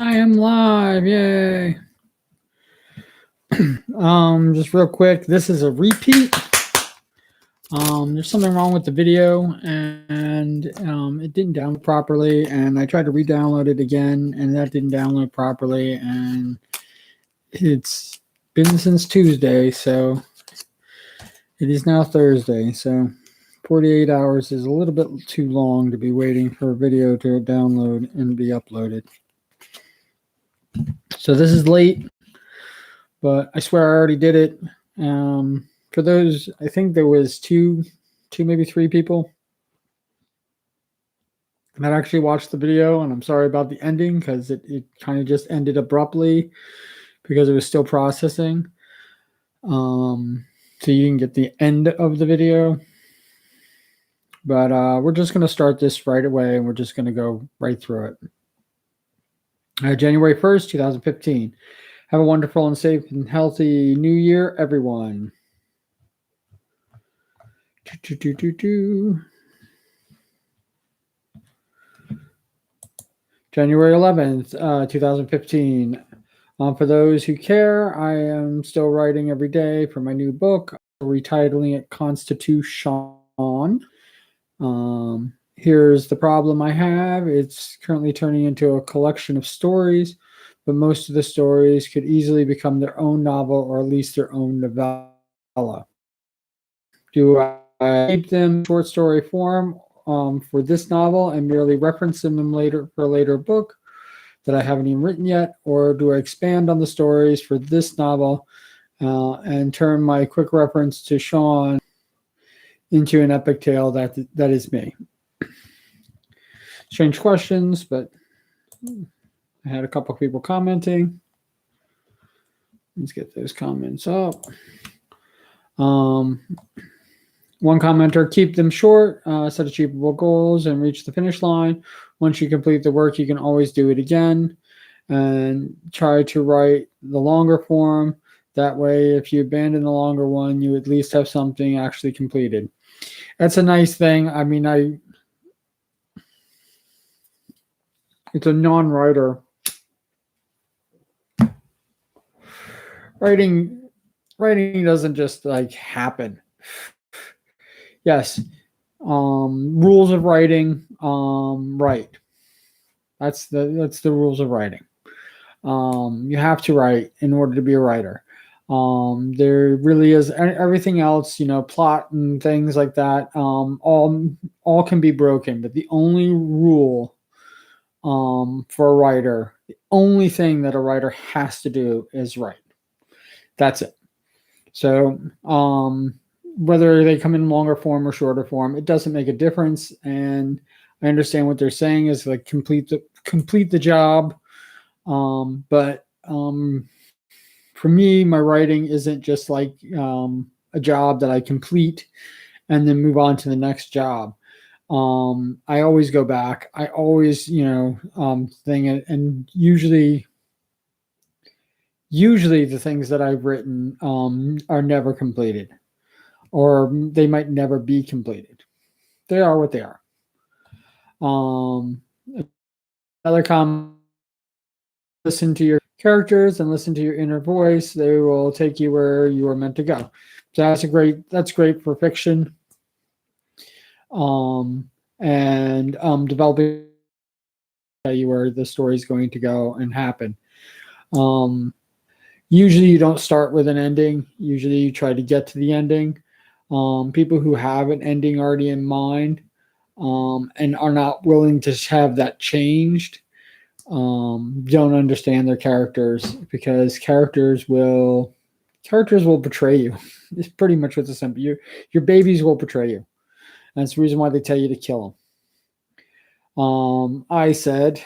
I am live, yay. Just real quick, this is a repeat. There's something wrong with the video and it didn't download properly, and I tried to re-download it again and that didn't download properly, and it's been since Tuesday, so it is now Thursday, so 48 hours is a little bit too long to be waiting for a video to download and be uploaded. So this is late, but I swear I already did it. For those, I think there was two, maybe three people that actually watched the video, and I'm sorry about the ending because it kind of just ended abruptly because it was still processing. So you didn't get the end of the video. But we're just going to start this right away, and we're just going to go right through it. January 1st, 2015. Have a wonderful and safe and healthy new year, everyone. January 11th, 2015. For those who care, I am still writing every day for my new book, retitling it Constitution. Here's the problem I have. It's currently turning into a collection of stories, but most of the stories could easily become their own novel or at least their own novella. Do I keep them in short story form for this novel and merely reference them later for a later book that I haven't even written yet, or do I expand on the stories for this novel and turn my quick reference to Sean into an epic tale that is me? Strange questions, but I had a couple of people commenting. Let's get those comments up. One commenter: keep them short, set achievable goals, and reach the finish line. Once you complete the work, you can always do it again, and try to write the longer form. That way, if you abandon the longer one, you at least have something actually completed. That's a nice thing. I mean, it's a non-writer. Writing doesn't just like happen. Yes, rules of writing. Right. That's the rules of writing. You have to write in order to be a writer. There really is everything else, plot and things like that. All can be broken, but the only rule for a writer, the only thing that a writer has to do is write. That's it. So whether they come in longer form or shorter form, it doesn't make a difference. And I understand what they're saying is like complete the job. But for me, my writing isn't just like a job that I complete and then move on to the next job. I always go back. I always, thing it, and usually the things that I've written are never completed, or they might never be completed. They are what they are. Another comment: listen to your characters and listen to your inner voice. They will take you where you are meant to go. So that's great for fiction. And developing you where the story is going to go and happen. Usually you don't start with an ending. Usually you try to get to the ending. People who have an ending already in mind and are not willing to have that changed don't understand their characters, because characters will betray you. It's pretty much what's simple. Your babies will betray you. And that's the reason why they tell you to kill them. I said,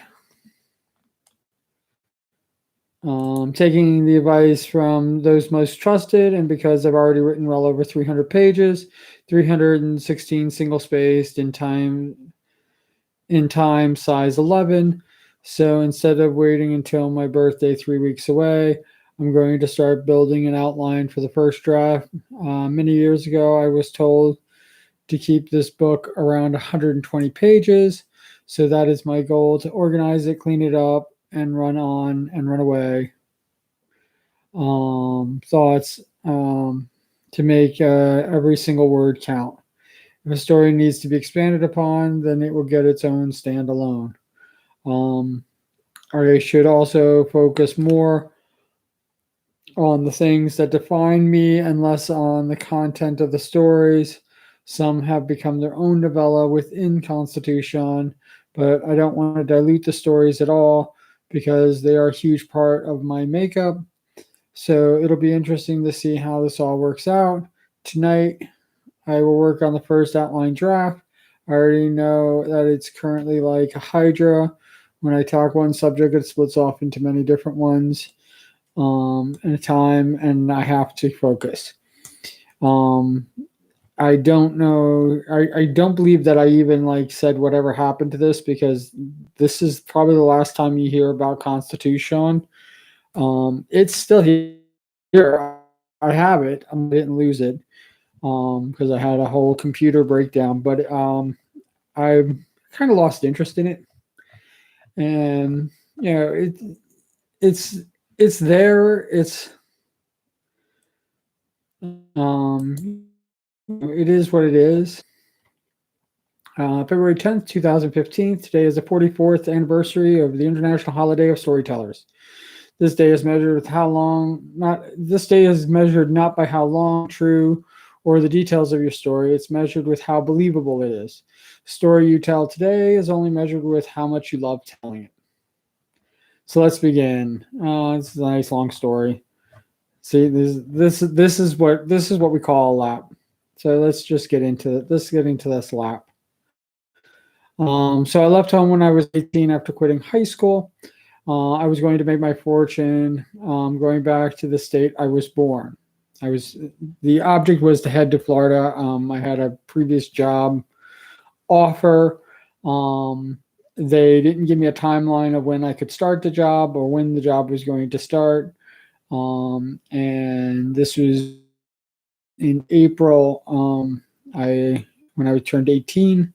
taking the advice from those most trusted, and because I've already written well over 300 pages, 316 single-spaced in time size 11. So instead of waiting until my birthday 3 weeks away, I'm going to start building an outline for the first draft. Many years ago, I was told to keep this book around 120 pages. So that is my goal: to organize it, clean it up, and run on and run away. Thoughts to make every single word count. If a story needs to be expanded upon, then it will get its own standalone. Um, I should also focus more on the things that define me and less on the content of the stories. Some have become their own novella within Constitution, but I don't want to dilute the stories at all because they are a huge part of my makeup. So it'll be interesting to see how this all works out. Tonight, I will work on the first outline draft. I already know that it's currently like a hydra. When I talk one subject, it splits off into many different ones in a time, and I have to focus. Um, I don't know. I don't believe that I even like said whatever happened to this because this is probably the last time you hear about Constitution. It's still here. I have it. I didn't lose it because I had a whole computer breakdown, but I kind of lost interest in it, and you know it's it's there. It's it is what it is. February 10th, 2015. Today is the 44th anniversary of the International Holiday of Storytellers. This day is measured with how long, not, this day is measured not by how long, true, or the details of your story. It's measured with how believable it is. The story you tell today is only measured with how much you love telling it. So let's begin. It's a nice long story. See, this is what we call a lap. So let's just get into this lap. So I left home when I was 18 after quitting high school. I was going to make my fortune going back to the state I was born. The object was to head to Florida. I had a previous job offer. They didn't give me a timeline of when I could start the job or when the job was going to start. And this was in April. When I turned 18,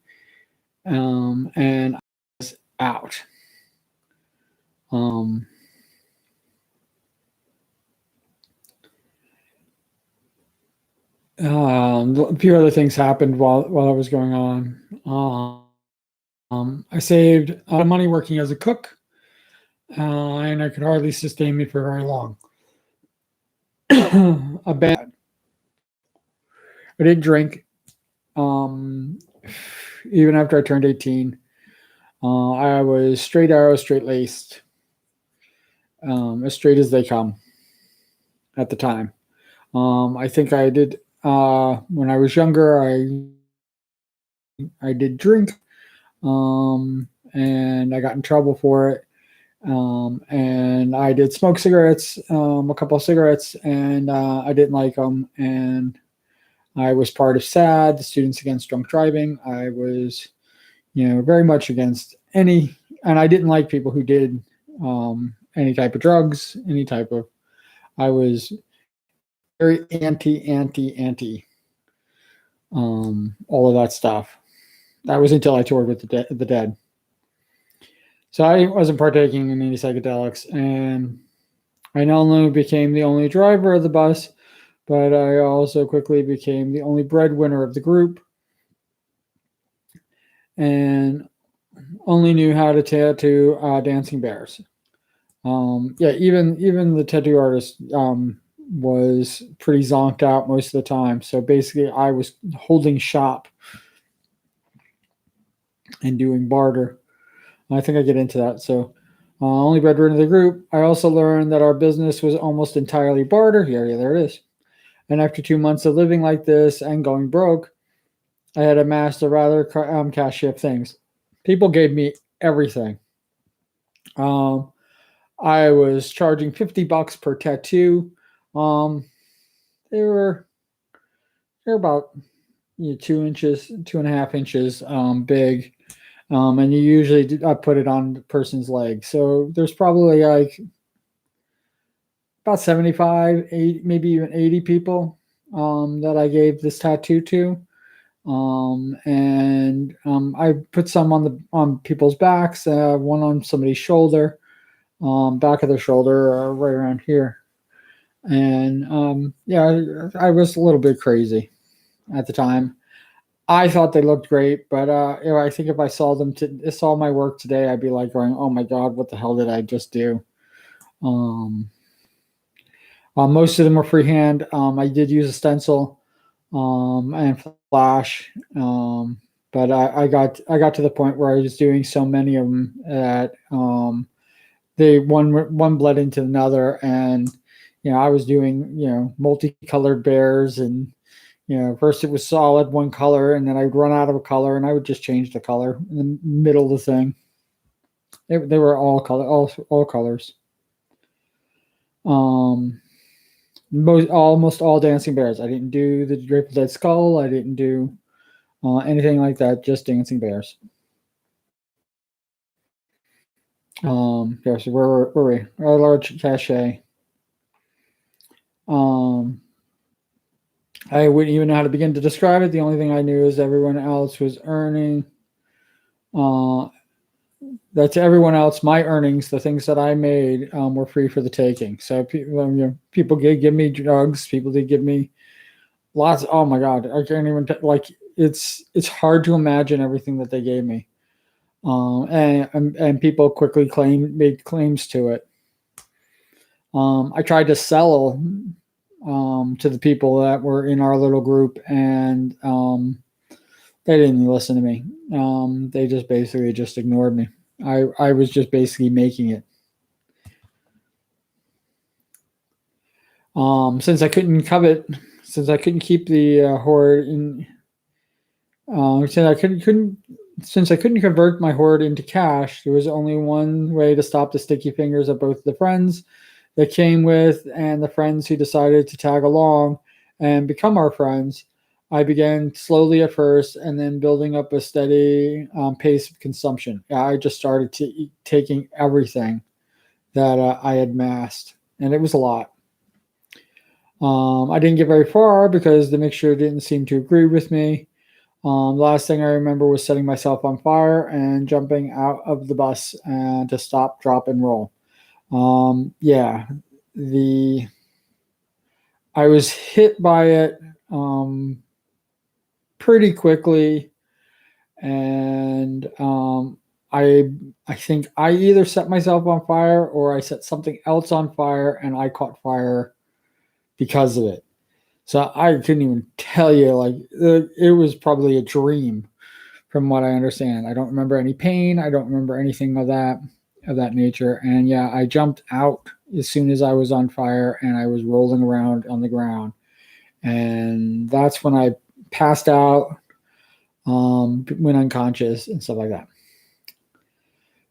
and I was out. A few other things happened while I was going on. I saved a lot of money working as a cook, and I could hardly sustain me for very long. I didn't drink, even after I turned 18. I was straight arrow, straight laced, as straight as they come at the time. I think I did when I was younger. I did drink, and I got in trouble for it. And I did smoke cigarettes, a couple of cigarettes, and I didn't like them. And I was part of SAD, the Students Against Drunk Driving. I was, very much against any, and I didn't like people who did any type of drugs, I was very anti, all of that stuff. That was until I toured with the Dead. So I wasn't partaking in any psychedelics, and I not only became the only driver of the bus, but I also quickly became the only breadwinner of the group, and only knew how to tattoo dancing bears. Even the tattoo artist was pretty zonked out most of the time. So basically, I was holding shop and doing barter. I think I get into that. So only breadwinner of the group. I also learned that our business was almost entirely barter. Yeah, there it is. And after 2 months of living like this and going broke, I had amassed a rather cash shift things. People gave me everything. I was charging $50 per tattoo. They were about 2.5 inches big, and you usually put it on the person's leg. So there's probably like about 75, 80, maybe even 80 people that I gave this tattoo to. I put some on people's backs, one on somebody's shoulder. back of the shoulder, right around here. And yeah, I was a little bit crazy at the time. I thought they looked great, but I think if I saw my work today, I'd be like going, "Oh my god, what the hell did I just do?" Um, most of them were freehand. I did use a stencil and flash, but I got to the point where I was doing so many of them that they one bled into another, and I was doing multicolored bears, and first it was solid one color, and then I'd run out of a color, and I would just change the color in the middle of the thing. They were all colors. Um, almost all dancing bears. I didn't do the Grateful Dead skull. I didn't do anything like that. Just dancing bears. Yeah. So where were we? A large cachet. Um, I wouldn't even know how to begin to describe it. The only thing I knew is everyone else was earning. That to everyone else, my earnings, the things that I made, were free for the taking. So people did give me drugs. People did give me lots. Oh my god, I can't even like. It's hard to imagine everything that they gave me. And people quickly made claims to it. I tried to sell to the people that were in our little group, and they didn't listen to me. They just basically just ignored me. I was just basically making it. Since I couldn't keep the hoard in, since I couldn't convert my hoard into cash, there was only one way to stop the sticky fingers of both the friends that came with and the friends who decided to tag along and become our friends. I began slowly at first and then building up a steady pace of consumption. I just started taking everything that I had massed, and it was a lot. I didn't get very far because the mixture didn't seem to agree with me. The last thing I remember was setting myself on fire and jumping out of the bus to stop, drop, and roll. Yeah, the I was hit by it pretty quickly, and I think I either set myself on fire or I set something else on fire, and I caught fire because of it. So I couldn't even tell you. Like it was probably a dream, from what I understand. I don't remember any pain. I don't remember anything of that nature. And yeah, I jumped out as soon as I was on fire, and I was rolling around on the ground. And that's when I passed out, went unconscious, and stuff like that.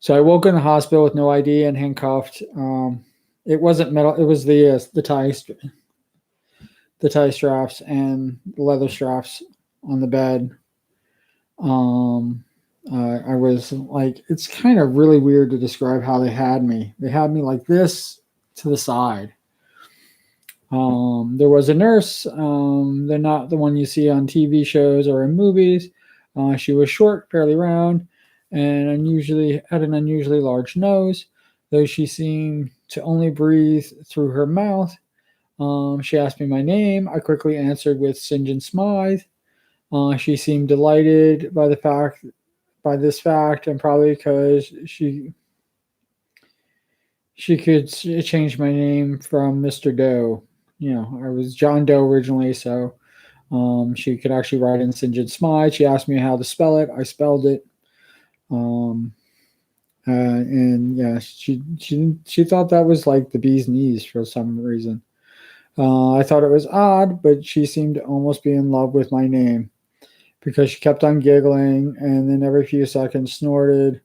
So I woke in the hospital with no ID and handcuffed. It wasn't metal; it was the tie straps and the leather straps on the bed. I was like, it's kind of really weird to describe how they had me. They had me like this to the side. There was a nurse. They're not the one you see on TV shows or in movies. She was short, fairly round, and unusually had an unusually large nose, though she seemed to only breathe through her mouth. She asked me my name. I quickly answered with St. John Smythe. She seemed delighted by this fact, and probably because she could change my name from Mr. Doe. I was John Doe originally, so she could actually write in St. John Smythe. She asked me how to spell it. I spelled it. Um, and yeah, she thought that was like the bee's knees for some reason. I thought it was odd, but she seemed to almost be in love with my name because she kept on giggling and then every few seconds snorted,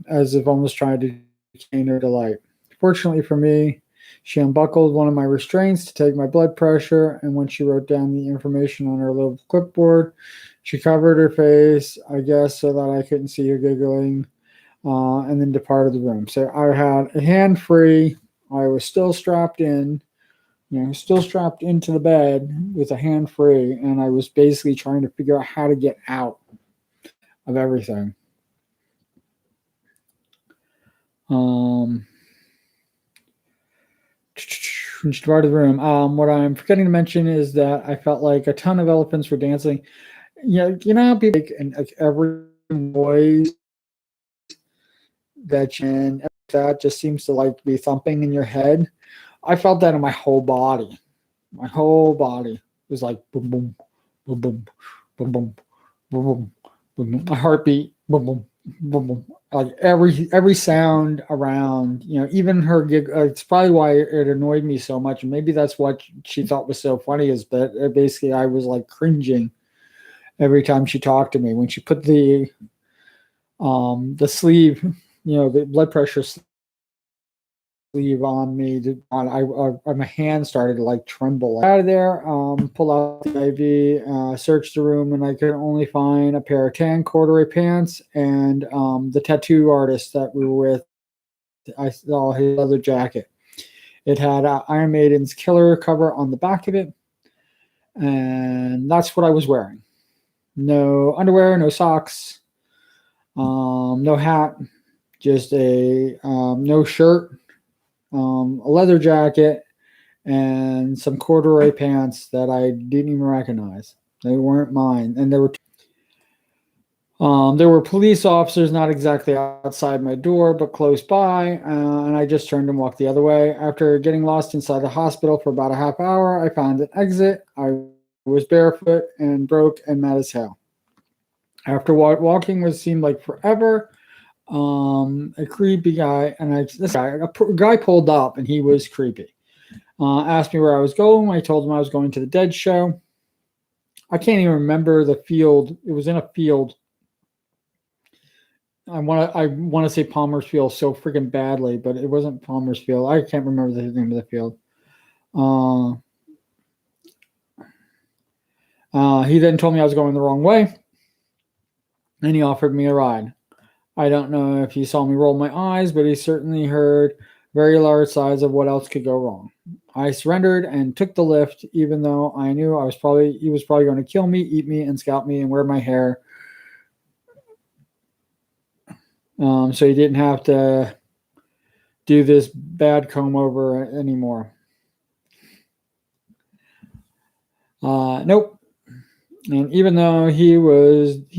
as if almost trying to contain her delight. Fortunately for me, she unbuckled one of my restraints to take my blood pressure, and when she wrote down the information on her little clipboard, she covered her face, I guess, so that I couldn't see her giggling, and then departed the room. So I had a hand free. I was still strapped in, still strapped into the bed with a hand free, and I was basically trying to figure out how to get out of everything. When she departed the room, what I'm forgetting to mention is that I felt like a ton of elephants were dancing. How people like every noise that just seems to like be thumping in your head. I felt that in my whole body. My whole body was like boom, boom, boom, boom, boom, boom, boom, boom, boom, boom. My heartbeat, boom, boom, boom, boom. Like every sound around, even her gig. It's probably why it annoyed me so much, and maybe that's what she thought was so funny is that basically I was like cringing every time she talked to me when she put the sleeve, the blood pressure sleeve on me. My hand started to like tremble. Out of there, pull out the IV, search the room, and I could only find a pair of tan corduroy pants and the tattoo artist that we were with. I saw his leather jacket. It had Iron Maiden's Killer cover on the back of it, and that's what I was wearing. No underwear, no socks, no hat, just a no shirt, a leather jacket, and some corduroy pants that I didn't even recognize. They weren't mine, and there were police officers not exactly outside my door, but close by, and I just turned and walked the other way. After getting lost inside the hospital for about a half hour, I found an exit. I was barefoot and broke and mad as hell. After walking seemed like forever, a creepy guy, and a guy pulled up, and he was creepy. Asked me where I was going. I told him I was going to the Dead show. I can't even remember the field. It was in a field. I want to say Palmer's Field so freaking badly, but it wasn't Palmer's Field. I can't remember the name of the field. He then told me I was going the wrong way, and he offered me a ride. I don't know if he saw me roll my eyes, but he certainly heard very large sighs of what else could go wrong. I surrendered and took the lift, even though I knew he was probably going to kill me, eat me, and scalp me and wear my hair. So he didn't have to do this bad comb over anymore. Nope. And even though he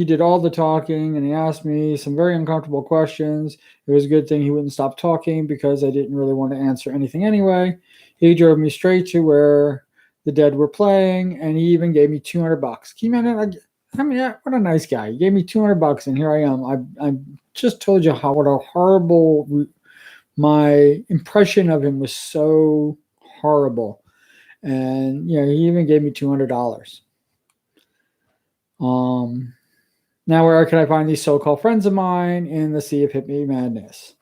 did all the talking and he asked me some very uncomfortable questions, it was a good thing he wouldn't stop talking because I didn't really want to answer anything anyway. He drove me straight to where the Dead were playing, and he even gave me $200. Can you imagine? What a nice guy. He gave me $200, and here I am. I just told you what a horrible. My impression of him was so horrible, and he even gave me $200. Now where can I find these so-called friends of mine in the sea of hippie madness?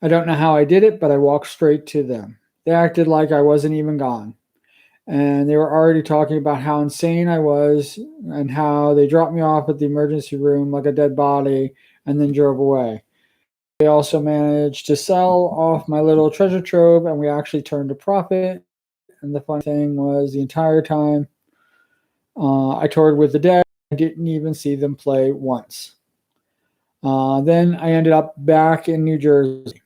I don't know how I did it, but I walked straight to them. They acted like I wasn't even gone. And they were already talking about how insane I was and how they dropped me off at the emergency room like a dead body and then drove away. They also managed to sell off my little treasure trove, and we actually turned a profit. And the funny thing was, the entire time I toured with the Dead, I didn't even see them play once. Then I ended up back in New Jersey.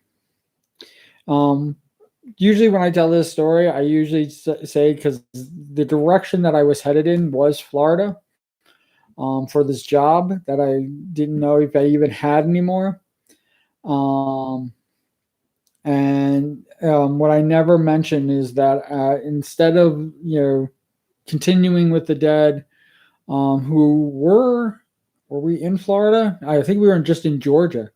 Usually when I tell this story, I usually say, because the direction that I was headed in was Florida for this job that I didn't know if I even had anymore. What I never mentioned is that instead of continuing with the Dead, who were we in Florida? I think we were just in Georgia.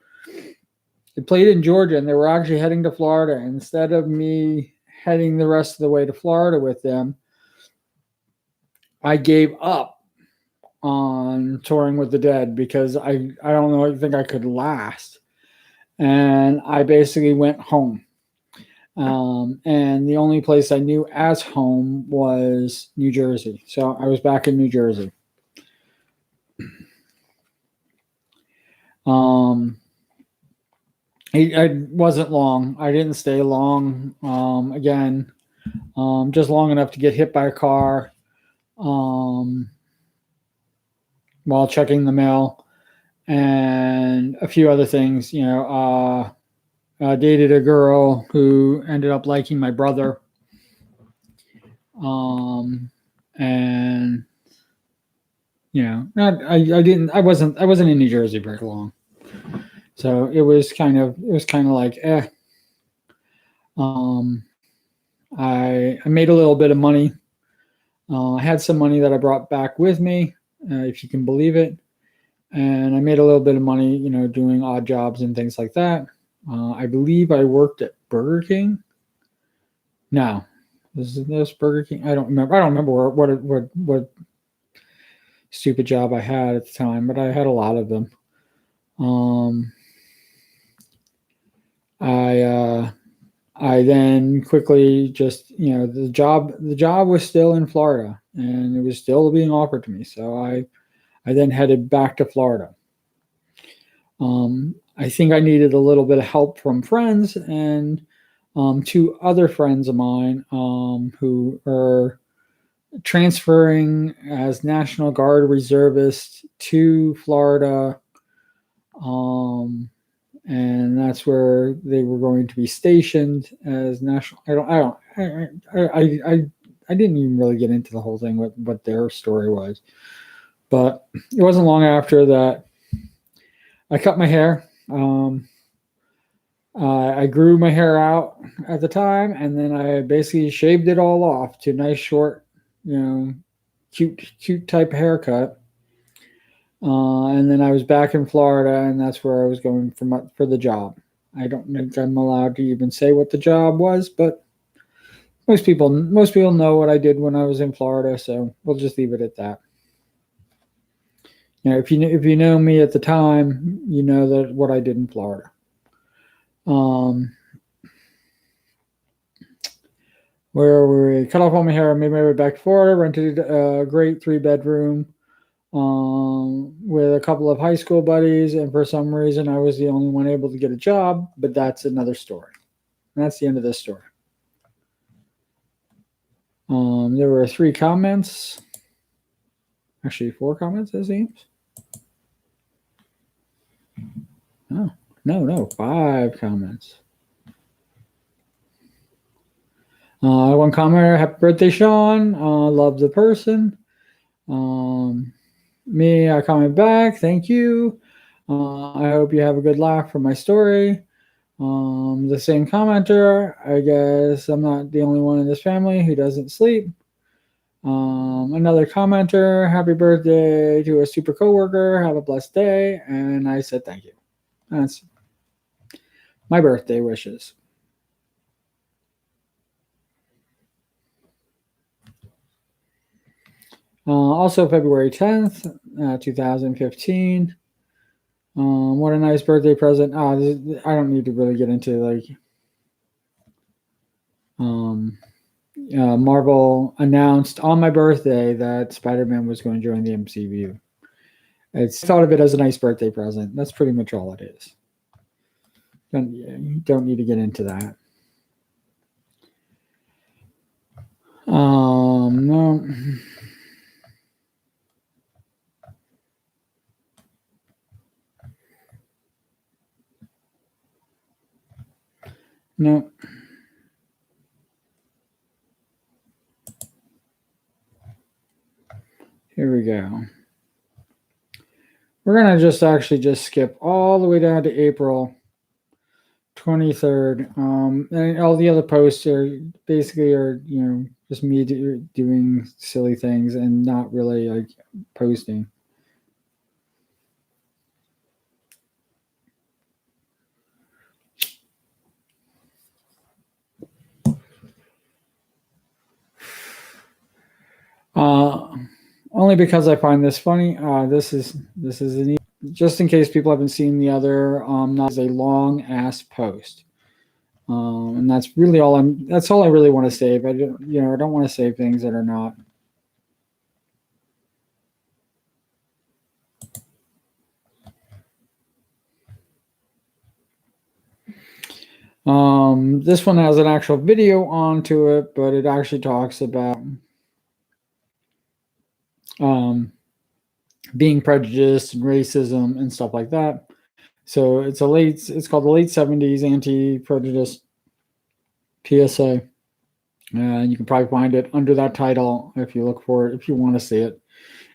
They played in Georgia, and they were actually heading to Florida. Instead of me heading the rest of the way to Florida with them, I gave up on touring with the Dead because I don't know, I think I could last. And I basically went home. And the only place I knew as home was New Jersey. So I was back in New Jersey. It wasn't long. I didn't stay long. Again, just long enough to get hit by a car while checking the mail. and a few other things. Dated a girl who ended up liking my brother. And I wasn't in New Jersey very long, so it was kind of like I made a little bit of money. I had some money that I brought back with me, if you can believe it, and I made a little bit of money, doing odd jobs and things like that. I believe I worked at Burger King. No, this Burger King. I don't remember what stupid job I had at the time, but I had a lot of them. I then quickly just, the job was still in Florida and it was still being offered to me. So I then headed back to Florida. I think I needed a little bit of help from friends, and two other friends of mine who are transferring as National Guard reservists to Florida. And that's where they were going to be stationed as national. I didn't even really get into the whole thing, what their story was, but it wasn't long after that I cut my hair. I grew my hair out at the time, and then I basically shaved it all off to a nice short, cute type haircut. And then I was back in Florida, and that's where I was going for the job. I don't think I'm allowed to even say what the job was, but most people know what I did when I was in Florida, so we'll just leave it at that. If you know me at the time, you know that what I did in Florida. Where we cut off all my hair, made my way back to Florida, rented a great 3-bedroom. With a couple of high school buddies, and for some reason I was the only one able to get a job, but that's another story. And that's the end of this story. There were 3 comments. Actually, 4 comments, it seems. Oh, no, 5 comments. One commenter, happy birthday, Sean. Love the person. Me, I comment back, thank you. I hope you have a good laugh from my story. The same commenter, I guess I'm not the only one in this family who doesn't sleep. Another commenter, happy birthday to a super coworker, have a blessed day. And I said thank you. That's my birthday wishes. Also February 10th, 2015. What a nice birthday present. I don't need to really get into Marvel announced on my birthday that Spider-Man was going to join the MCU. I thought of it as a nice birthday present. That's pretty much all it is. Don't need to get into that. No. No. Here we go. We're going to just skip all the way down to April 23rd. And all the other posts are basically just me doing silly things and not really posting. Only because I find this funny. This is just in case people haven't seen the other. Not as a long ass post, and that's really all That's all I really want to save. I don't want to save things that are not. This one has an actual video onto it, but it actually talks about being prejudiced and racism and stuff like that. So it's called the late 70s anti-prejudice PSA. And you can probably find it under that title if you look for it, if you want to see it.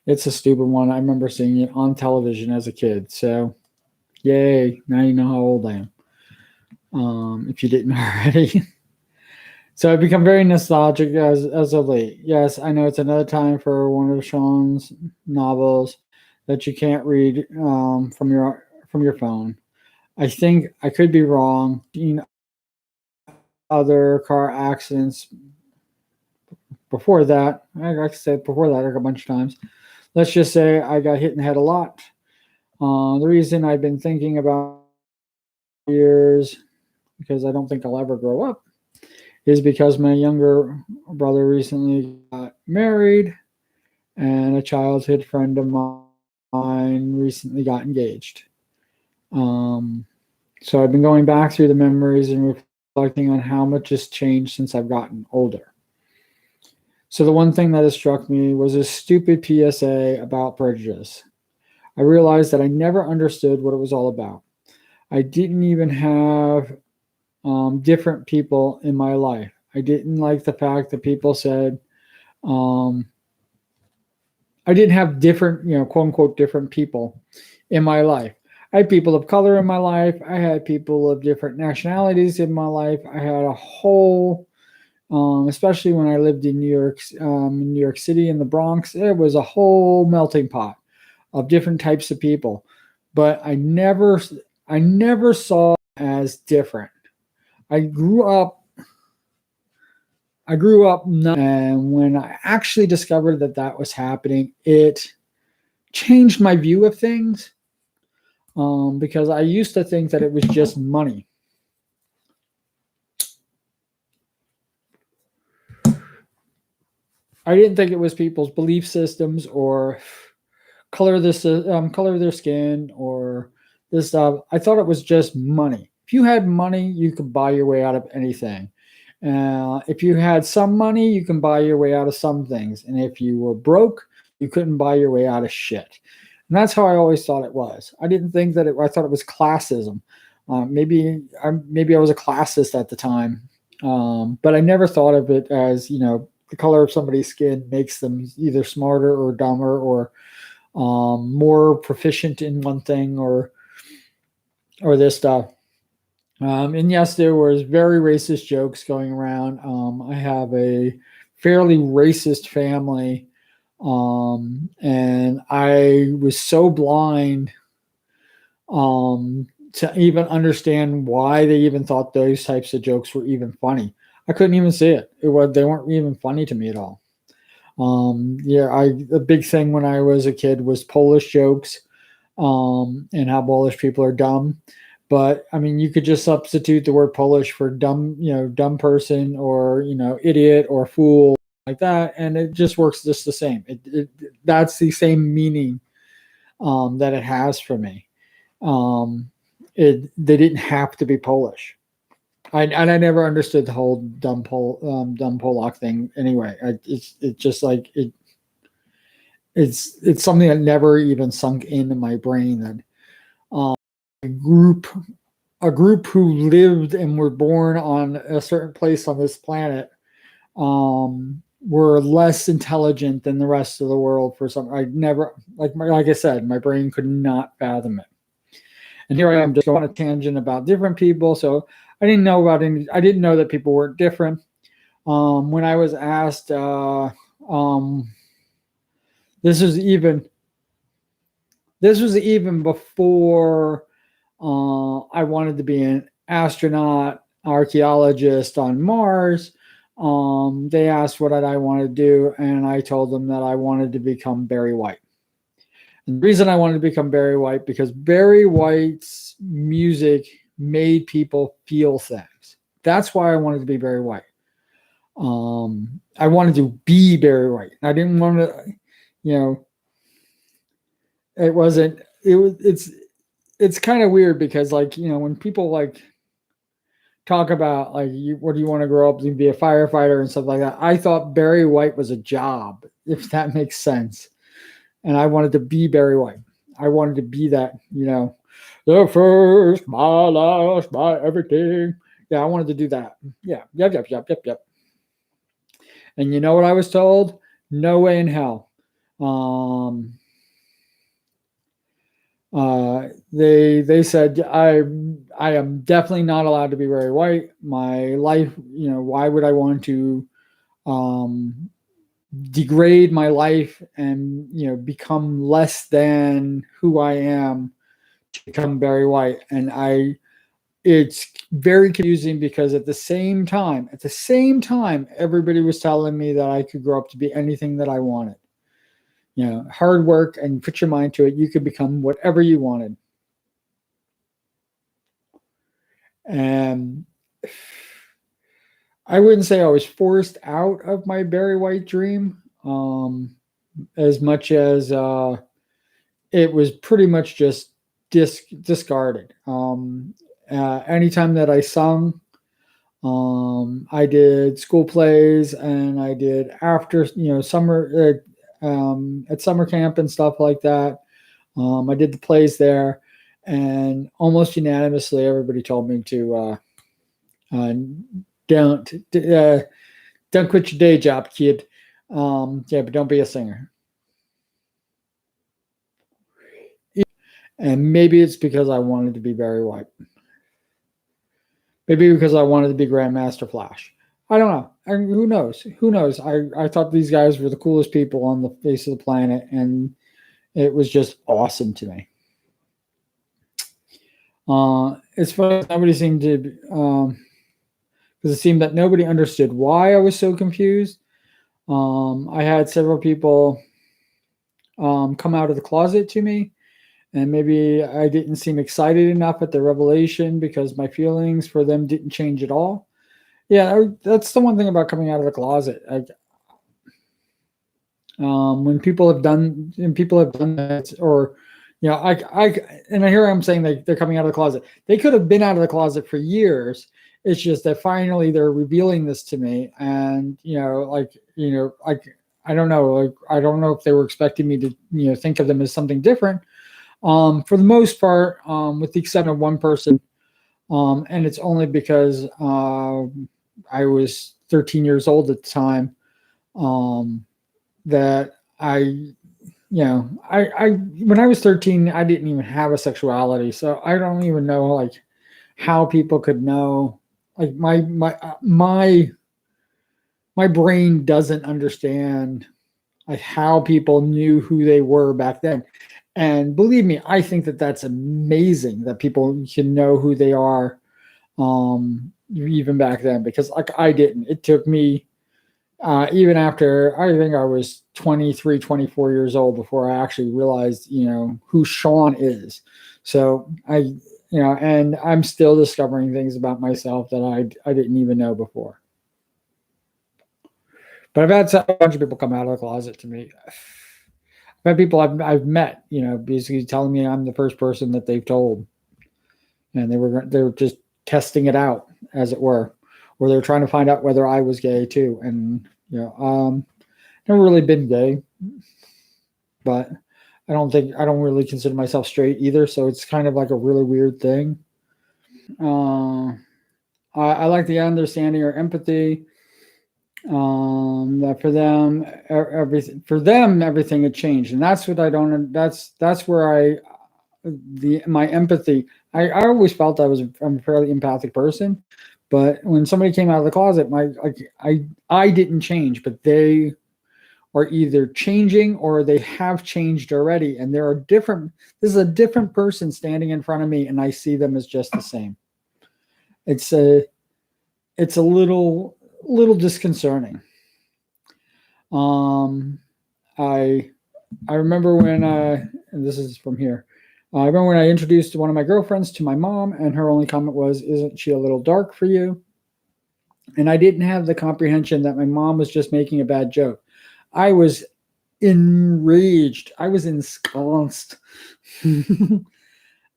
It's a stupid one. I remember seeing it on television as a kid. So, yay. Now you know how old I am. If you didn't already. So I've become very nostalgic as of late. Yes, I know it's another time for one of Sean's novels that you can't read from your phone. I think I could be wrong. Other car accidents before that. I said before that like a bunch of times. Let's just say I got hit in the head a lot. The reason I've been thinking about years, because I don't think I'll ever grow up, is because my younger brother recently got married and a childhood friend of mine recently got engaged. So I've been going back through the memories and reflecting on how much has changed since I've gotten older. So the one thing that has struck me was a stupid PSA about prejudice. I realized that I never understood what it was all about. I didn't even have different people in my life. I didn't like the fact that people said, I didn't have different, quote unquote, different people in my life. I had people of color in my life. I had people of different nationalities in my life. I had a whole, especially when I lived in New York City in the Bronx, it was a whole melting pot of different types of people. But I never saw as different. I grew up, and when I actually discovered that was happening, it changed my view of things. Because I used to think that it was just money. I didn't think it was people's belief systems or color of their skin or this stuff. I thought it was just money. If you had money, you could buy your way out of anything. If you had some money, you can buy your way out of some things. And if you were broke, you couldn't buy your way out of shit. And that's how I always thought it was. I didn't think that I thought it was classism. Maybe I was a classist at the time, but I never thought of it as, the color of somebody's skin makes them either smarter or dumber or more proficient in one thing or this stuff. And yes, there was very racist jokes going around. I have a fairly racist family. And I was so blind to even understand why they even thought those types of jokes were even funny. I couldn't even see it. They weren't even funny to me at all. The big thing when I was a kid was Polish jokes, and how Polish people are dumb. But I mean, you could just substitute the word Polish for dumb, dumb person or, idiot or fool like that. And it just works just the same. That's the same meaning, that it has for me. They didn't have to be Polish. I never understood the whole dumb Polak thing. Anyway, it's just like it's something that never even sunk into my brain that a group who lived and were born on a certain place on this planet were less intelligent than the rest of the world for some. I never like I said, my brain could not fathom it. And here I am just going on a tangent about different people. So I didn't know that people weren't different. When I was asked, this was even before I wanted to be an astronaut, archaeologist on Mars. They asked what I wanted to do, and I told them that I wanted to become Barry White. And the reason I wanted to become Barry White, because Barry White's music made people feel things. That's why I wanted to be Barry White. I wanted to be Barry White. I didn't want to, it's kind of weird because when people talk about what do you want to grow up to be, a firefighter and stuff like that, I thought Barry White was a job, if that makes sense. and I wanted to be Barry White. I wanted to be that, the first, my last, my everything. Yeah, I wanted to do that. Yeah, yep. And you know what I was told? No way in hell. Um, they said I am definitely not allowed to be Barry White. My life, why would I want to um, degrade my life and become less than who I am to become Barry White? And it's very confusing because at the same time, everybody was telling me that I could grow up to be anything that I wanted. Hard work and put your mind to it, you could become whatever you wanted. And I wouldn't say I was forced out of my Barry White dream, as much as it was pretty much just discarded. Anytime that I sung, I did school plays and I did after, summer at summer camp and stuff like that. I did the plays there, and almost unanimously, everybody told me to uh, don't uh, don't quit your day job, kid. Yeah, but don't be a singer. And maybe it's because I wanted to be Barry White. Maybe because I wanted to be Grandmaster Flash. I don't know. Who knows? Who knows? I thought these guys were the coolest people on the face of the planet, and it was just awesome to me. It's funny, nobody seemed to, because it seemed that nobody understood why I was so confused. I had several people come out of the closet to me, and maybe I didn't seem excited enough at the revelation because my feelings for them didn't change at all. Yeah, that's the one thing about coming out of the closet. When people have done that, or and here I'm saying they're coming out of the closet. They could have been out of the closet for years. It's just that finally they're revealing this to me, and I don't know, I don't know if they were expecting me to think of them as something different. For the most part, with the exception of one person, and it's only because I was 13 years old at the time. That I when I was 13, I didn't even have a sexuality, so I don't even know like how people could know. Like my brain doesn't understand like how people knew who they were back then. And believe me, I think that that's amazing that people can know who they are, even back then, because like I didn't. It took me even after I think I was 23, 24 years old before I actually realized, who Sean is. So and I'm still discovering things about myself that I didn't even know before. But I've had a bunch of people come out of the closet to me. I've had people I've met, basically telling me I'm the first person that they've told, and they were just testing it out, as it were, or they were trying to find out whether I was gay too. And never really been gay, but I don't really consider myself straight either. So it's kind of like a really weird thing. I like the understanding or empathy. That for them everything had changed, and that's what I don't. That's where my empathy. I always felt I'm a fairly empathic person, but when somebody came out of the closet, I didn't change, but they are either changing or they have changed already, and this is a different person standing in front of me, and I see them as just the same. It's a little disconcerting. I remember when and this is from here. I remember when I introduced one of my girlfriends to my mom, and her only comment was, "Isn't she a little dark for you?" And I didn't have the comprehension that my mom was just making a bad joke. I was enraged. I was ensconced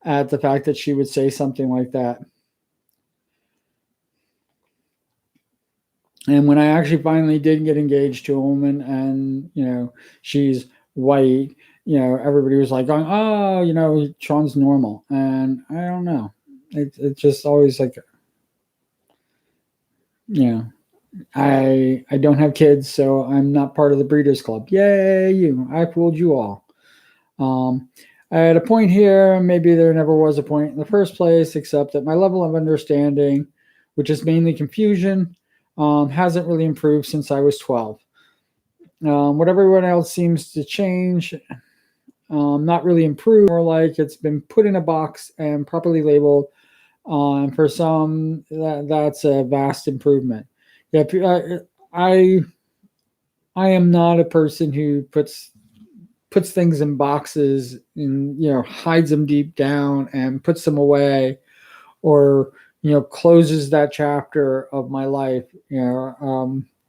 at the fact that she would say something like that. And when I actually finally did get engaged to a woman, and she's white everybody was like going, oh, Sean's normal. And I don't know. It's just always like, I don't have kids, so I'm not part of the Breeders' Club. Yay, you. I fooled you all. At a point here, maybe there never was a point in the first place, except that my level of understanding, which is mainly confusion, hasn't really improved since I was 12. What everyone else seems to change, not really improve, more like it's been put in a box and properly labeled. For some, that's a vast improvement. Yeah, I am not a person who puts things in boxes and hides them deep down and puts them away, or closes that chapter of my life.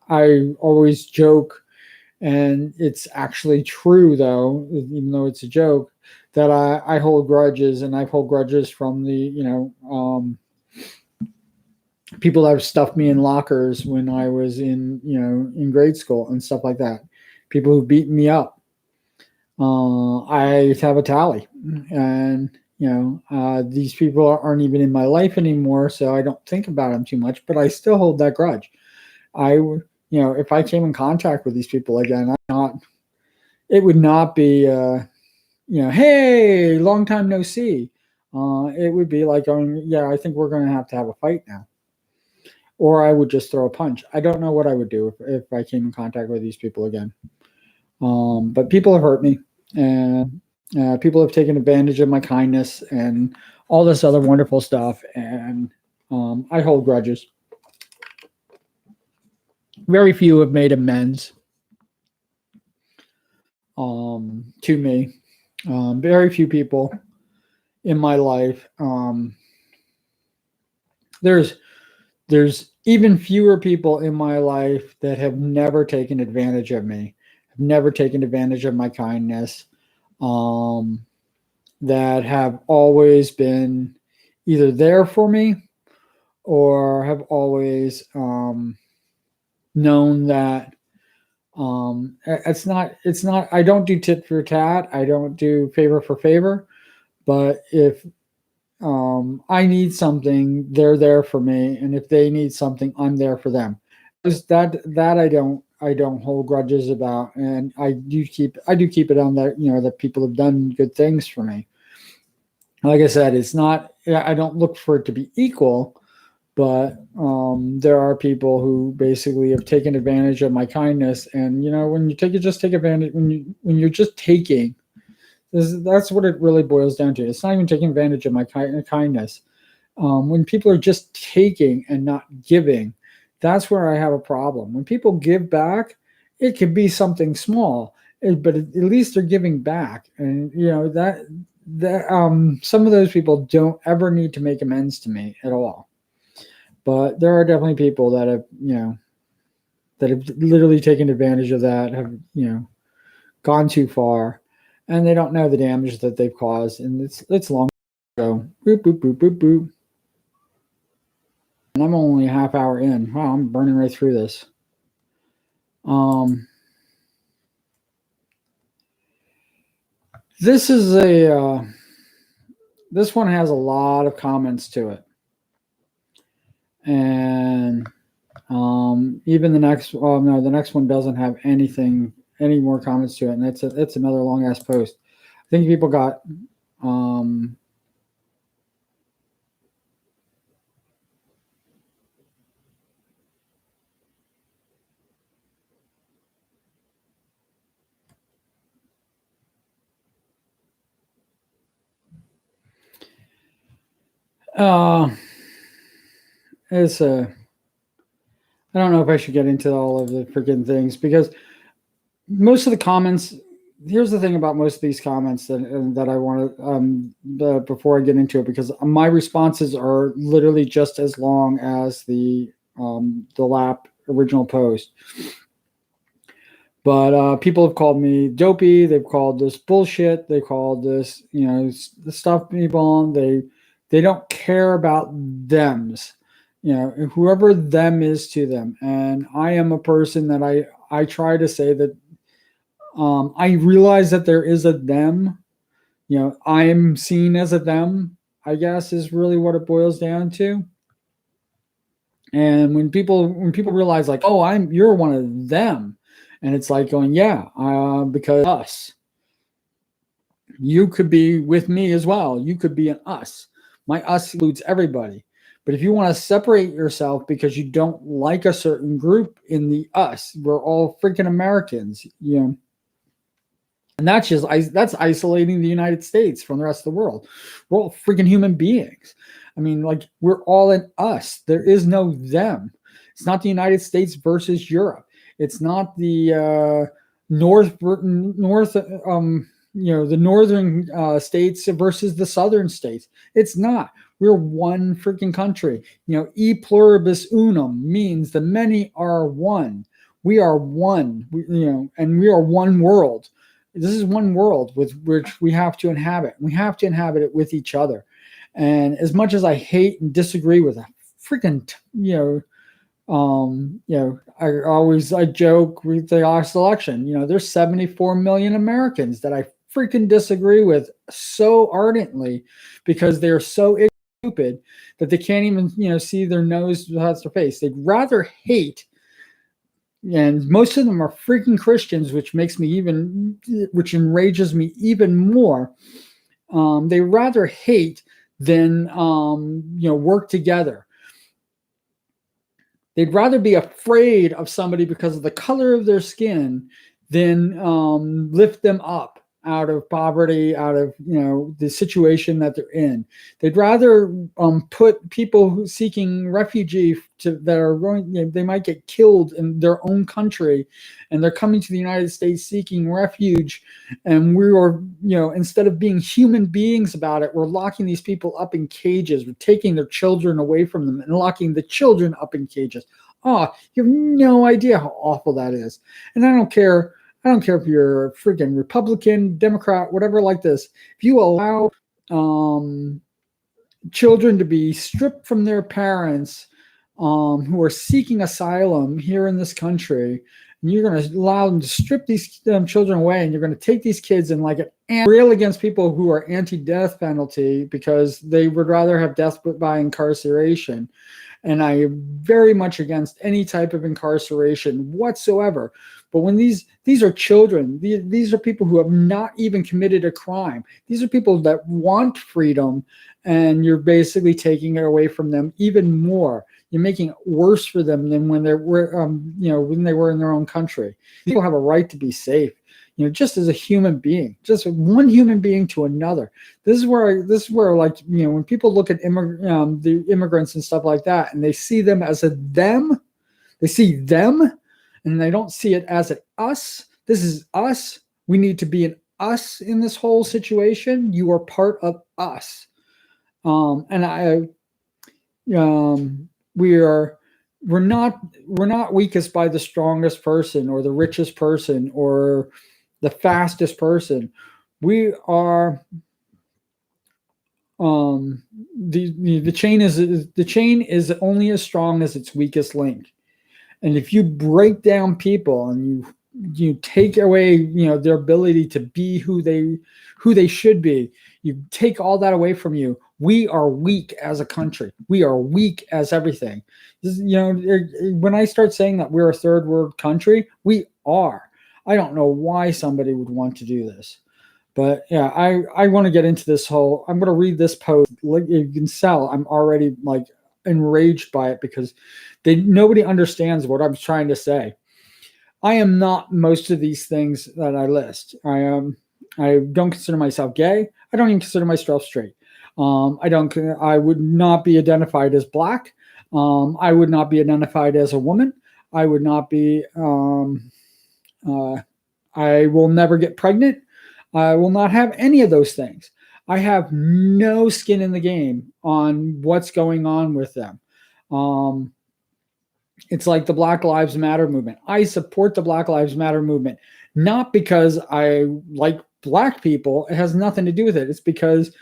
I always joke, and it's actually true though, even though it's a joke, that I hold grudges, and I hold grudges from the people that have stuffed me in lockers when I was in grade school and stuff like that. People who've beaten me up. I have a tally, and these people aren't even in my life anymore, so I don't think about them too much. But I still hold that grudge. If I came in contact with these people again, it would not be, hey, long time no see. It would be like going, yeah, I think we're going to have a fight now. Or I would just throw a punch. I don't know what I would do if I came in contact with these people again. But people have hurt me, and people have taken advantage of my kindness and all this other wonderful stuff. And I hold grudges. Very few have made amends to me. Very few people in my life. There's even fewer people in my life that have never taken advantage of me, have never taken advantage of my kindness, that have always been either there for me or have always known that it's not I don't do tit for tat, I don't do favor for favor, but if I need something, they're there for me, and if they need something, I'm there for them. That I don't hold grudges about, and I do keep it on that that people have done good things for me. Like I said, it's not, I don't look for it to be equal, but there are people who basically have taken advantage of my kindness, and when you just take advantage, when you're just taking. That's what it really boils down to. It's not even taking advantage of my kindness. When people are just taking and not giving, that's where I have a problem. When people give back, it could be something small, but at least they're giving back. And that some of those people don't ever need to make amends to me at all. But there are definitely people that have literally taken advantage of that, have gone too far, and they don't know the damage that they've caused, and it's long ago. Boop boop boop boop boop. And I'm only a half hour in. Wow, I'm burning right through this. This is this one has a lot of comments to it, and even the next one doesn't have any more comments to it, and it's another long ass post. I think people got it's I don't know if I should get into all of the freaking things, because most of the comments. Here's the thing about most of these comments that I want to before I get into it, because my responses are literally just as long as the lap original post. But people have called me dopey. They've called this bullshit. They called this the stuff people. They don't care about thems. Whoever them is to them. And I am a person that I try to say that I realize that there is a them. I am seen as a them, I guess, is really what it boils down to. And when people realize like, oh, you're one of them, and it's like going, yeah, because us, you could be with me as well. You could be an us. My us includes everybody. But if you want to separate yourself because you don't like a certain group in the us, we're all freaking Americans, and that's isolating the United States from the rest of the world. We're all freaking human beings. I mean, like, we're all in us. There is no them. It's not the United States versus Europe. It's not the north the northern states versus the southern states. It's not. We're one freaking country. E pluribus unum means the many are one. We are one. And we are one world. This is one world with which we have to inhabit. We have to inhabit it with each other. And as much as I hate and disagree with a freaking, I joke with the last election. There's 74 million Americans that I freaking disagree with so ardently because they're so stupid that they can't even, see their nose past their face. They'd rather hate. And most of them are freaking Christians, which enrages me even more. They rather hate than work together. They'd rather be afraid of somebody because of the color of their skin than lift them up out of poverty, out of the situation that they're in. They'd rather put people seeking refugee that are going, they might get killed in their own country, and they're coming to the United States seeking refuge, and we are, instead of being human beings about it, we're locking these people up in cages. We're taking their children away from them and locking the children up in cages. Oh, you have no idea how awful that is. And I don't care if you're a freaking Republican, Democrat, whatever like this. If you allow children to be stripped from their parents who are seeking asylum here in this country, and you're going to allow them to strip these children away, and you're going to take these kids and rail against people who are anti-death penalty because they would rather have death by incarceration. And I am very much against any type of incarceration whatsoever. But when these are children, these are people who have not even committed a crime. These are people that want freedom, and you're basically taking it away from them even more. You're making it worse for them than when they were in their own country. People have a right to be safe. Just as a human being, just one human being to another. This is where when people look at the immigrants and stuff like that, and they see them as a them, they see them, and they don't see it as an us. This is us. We need to be an us in this whole situation. You are part of us, we're not weakest by the strongest person or the richest person or the fastest person. We are the chain is only as strong as its weakest link. And if you break down people and you take away their ability to be who they should be, you take all that away from you. We are weak as a country. We are weak as everything. When I start saying that we're a third world country, we are. I don't know why somebody would want to do this, but yeah, I want to get into this whole. I'm going to read this post. Like you can tell, I'm already enraged by it because nobody understands what I'm trying to say. I am not most of these things that I list. I don't consider myself gay. I don't even consider myself straight. I would not be identified as black. I would not be identified as a woman. I would not be. I will never get pregnant. I will not have any of those things. I have no skin in the game on what's going on with them. It's like the Black Lives Matter movement. I support the Black Lives Matter movement, not because I like black people. It has nothing to do with it. It's because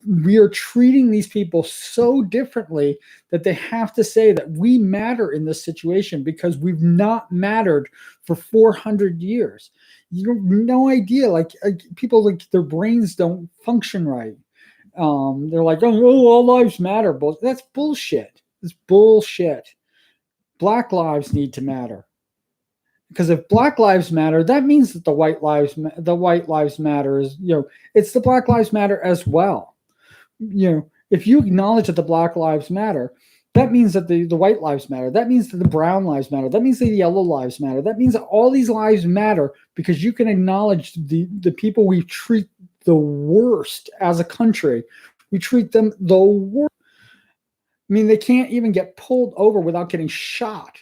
we are treating these people so differently that they have to say that we matter in this situation because we've not mattered for 400 years. You have no idea. Like people, like their brains don't function right. They're like, oh, all lives matter. That's bullshit. It's bullshit. Black lives need to matter. Because if Black Lives Matter, that means that the white lives matter is, it's the Black Lives Matter as well. If you acknowledge that the Black Lives Matter, that means that the white lives matter. That means that the brown lives matter. That means that the yellow lives matter. That means that all these lives matter because you can acknowledge the people we treat the worst as a country. We treat them the worst. I mean, they can't even get pulled over without getting shot.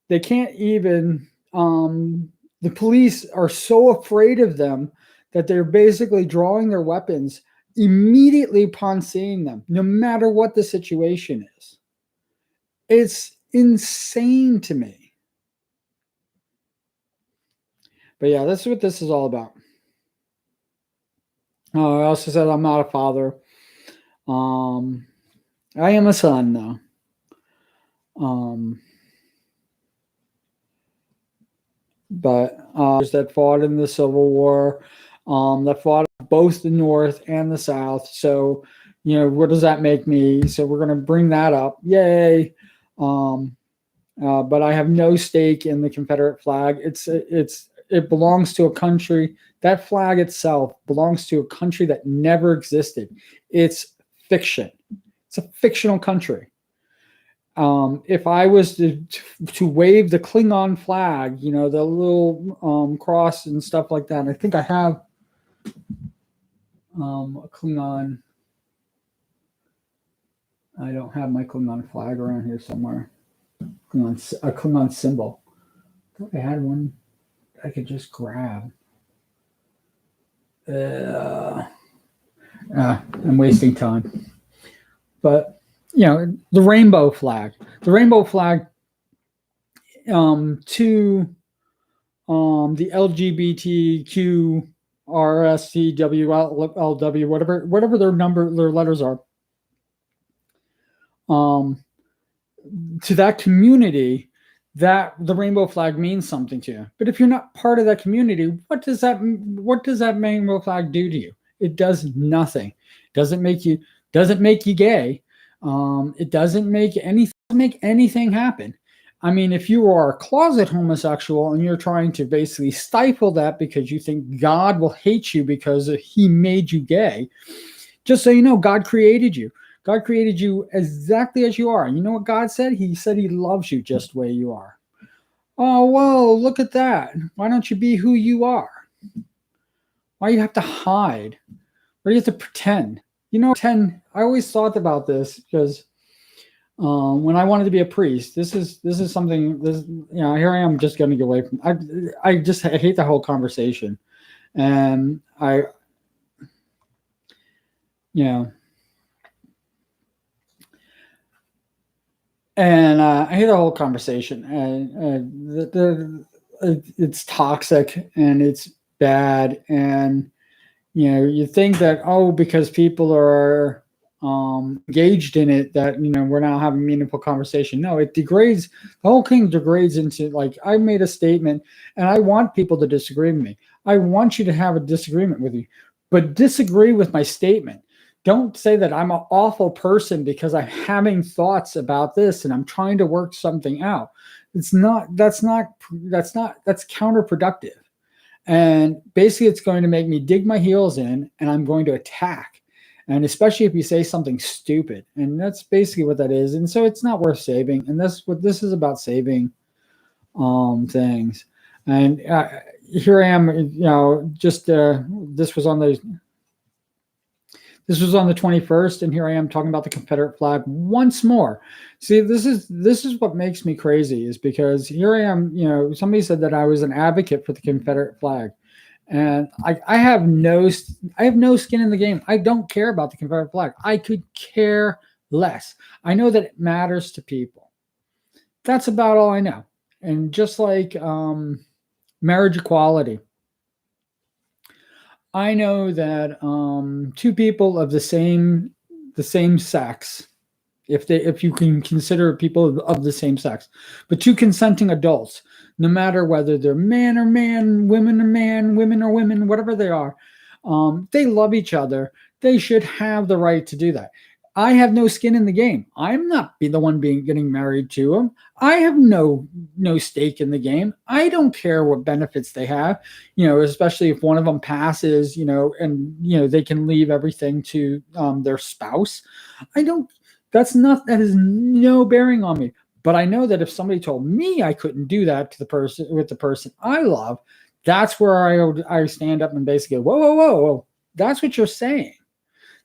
They can't even, the police are so afraid of them that they're basically drawing their weapons immediately upon seeing them, no matter what the situation is. It's insane to me. But yeah, that's what this is all about. I also said I'm not a father. I am a son, though. But that fought in the Civil War, that fought both the North and the South. So, what does that make me? So we're going to bring that up. Yay. But I have no stake in the Confederate flag. It belongs to a country. That flag itself belongs to a country that never existed. It's fiction. It's a fictional country. If I was to wave the Klingon flag, the little cross and stuff like that, I think I have a Klingon. I don't have my Klingon flag around here somewhere. A Klingon symbol. I thought I had one I could just grab. I'm wasting time. But the rainbow flag. The rainbow flag to the LGBTQ RSCWLW, whatever their letters are. To that community, that the rainbow flag means something to you. But if you're not part of that community, what does that rainbow flag do to you? It does nothing. It doesn't make you gay. It doesn't make anything happen. I mean, if you are a closet homosexual and you're trying to basically stifle that because you think God will hate you because he made you gay, just so you know, God created you. God created you exactly as you are. You know what God said? He said he loves you just the way you are. Oh, well, look at that. Why don't you be who you are? Why do you have to hide? Why do you have to pretend? I always thought about this because when I wanted to be a priest, this is something, here I am just going to get away from, I hate the whole conversation. And I hate the whole conversation, and it's toxic and it's bad. And you think that because people are engaged in it, that we're now having meaningful conversation. No, it degrades. The whole thing degrades into, like, I made a statement and I want people to disagree with me. I want you to have a disagreement with me, but disagree with my statement. Don't say that I'm an awful person because I'm having thoughts about this and I'm trying to work something out. That's counterproductive. And basically it's going to make me dig my heels in and I'm going to attack. And especially if you say something stupid. And that's basically what that is. And so it's not worth saving. And that's what this is about, saving things. And here I am, just this was on the 21st, and here I am talking about the Confederate flag once more. See, this is what makes me crazy, is because here I am, somebody said that I was an advocate for the Confederate flag. And I have no skin in the game. I don't care about the Confederate flag. I could care less. I know that it matters to people. That's about all I know. And just like marriage equality, I know that two people of the same sex, if you can consider people of the same sex, but two consenting adults, no matter whether they're man or man, women or man, women or women, whatever they are, they love each other. They should have the right to do that. I have no skin in the game. I'm not be the one getting married to them. I have no stake in the game. I don't care what benefits they have, especially if one of them passes, and they can leave everything to their spouse. I don't. That is no bearing on me. But I know that if somebody told me I couldn't do that to the person with the person I love, that's where I stand up and basically go, whoa, whoa, whoa, whoa. That's what you're saying.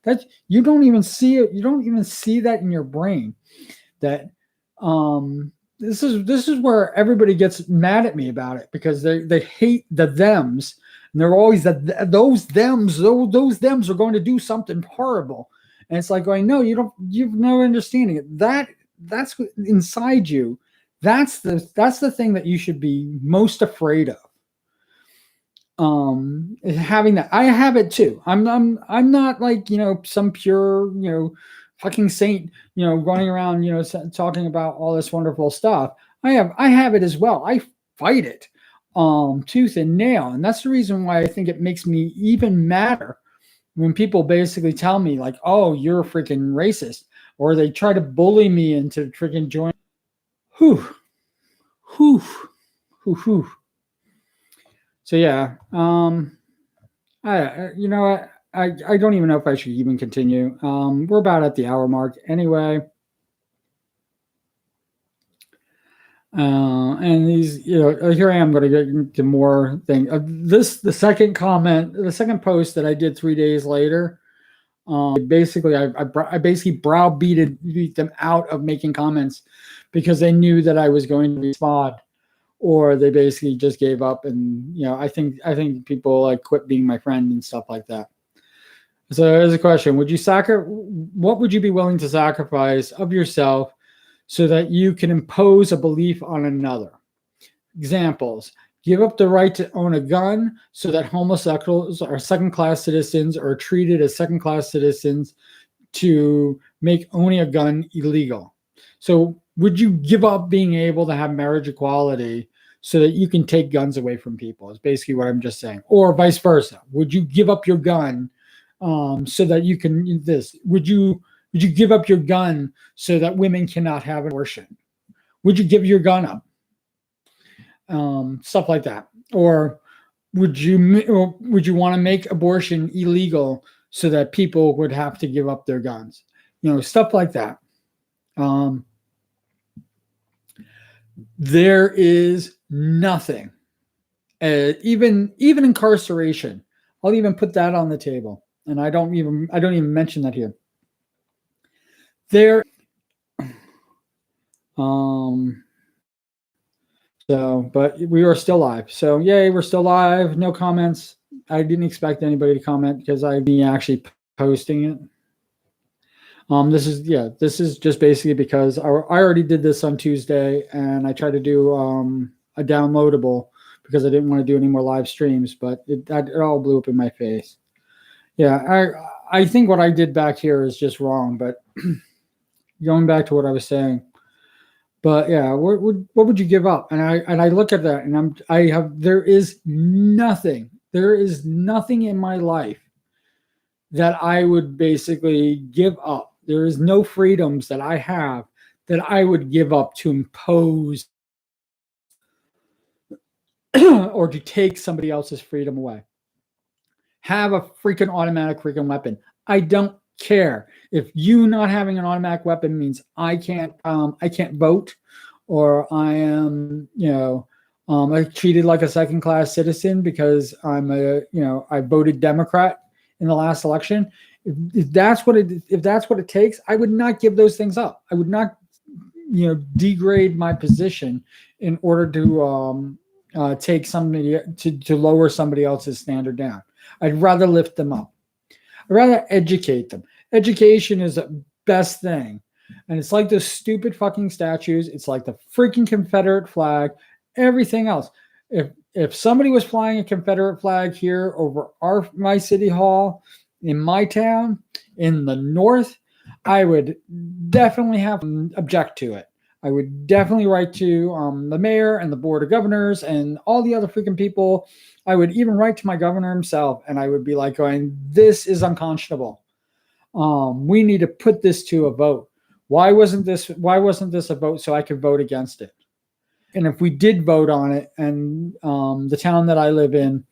That you don't even see it. You don't even see that in your brain. That this is where everybody gets mad at me about it, because they hate the thems, and they're always those thems are going to do something horrible, and it's like going, no, you've no understanding it. That's inside you. That's the thing that you should be most afraid of. Having that, I have it too. I'm not like some pure fucking saint running around talking about all this wonderful stuff. I have it as well. I fight it tooth and nail, and that's the reason why I think it makes me even madder when people basically tell me like, oh, you're a freaking racist, or they try to bully me into freaking joining. Whew, whew, whew, whew. So yeah, I don't even know if I should even continue. We're about at the hour mark anyway. And these, here I am going to get into more thing. The second post that I did 3 days later. Basically, I basically beat them out of making comments because they knew that I was going to respond, or they basically just gave up. And I think people like quit being my friend and stuff like that. So there's a question: what would you be willing to sacrifice of yourself so that you can impose a belief on another? Examples: give up the right to own a gun so that homosexuals are second-class citizens, or treated as second-class citizens, to make owning a gun illegal. So would you give up being able to have marriage equality so that you can take guns away from people? Is basically what I'm just saying. Or vice versa. Would you give up your gun so that you can this? Would you give up your gun so that women cannot have an abortion? Would you give your gun up? Stuff like that. Or would you want to make abortion illegal so that people would have to give up their guns? Stuff like that. There is nothing, even incarceration. I'll even put that on the table, and I don't even mention that here. There, So, but we are still live. So, yay, we're still live. No comments. I didn't expect anybody to comment because I'd be actually posting it. This is just basically because I already did this on Tuesday, and I tried to do a downloadable because I didn't want to do any more live streams, but it all blew up in my face. Yeah, I think what I did back here is just wrong, but going back to what I was saying. But yeah, what would you give up? And I look at that, and there is nothing in my life that I would basically give up. There is no freedoms that I have that I would give up to impose or to take somebody else's freedom away. Have a freaking automatic freaking weapon. I don't care if you not having an automatic weapon means I can't vote, or I am I'm treated like a second class citizen because I voted Democrat in the last election. If that's what it takes, I would not give those things up. I would not degrade my position in order to take somebody to lower somebody else's standard down. I'd rather lift them up. I'd rather educate them. Education is the best thing. And it's like those stupid fucking statues. It's like the freaking Confederate flag, everything else. if somebody was flying a Confederate flag here over my city hall in my town in the North, I would definitely have to object to it. I would definitely write to the mayor and the board of governors and all the other freaking people. I would even write to my governor himself, and I would be like going, this is unconscionable. We need to put this to a vote. Why wasn't this a vote so I could vote against it? And if we did vote on it, and the town that I live in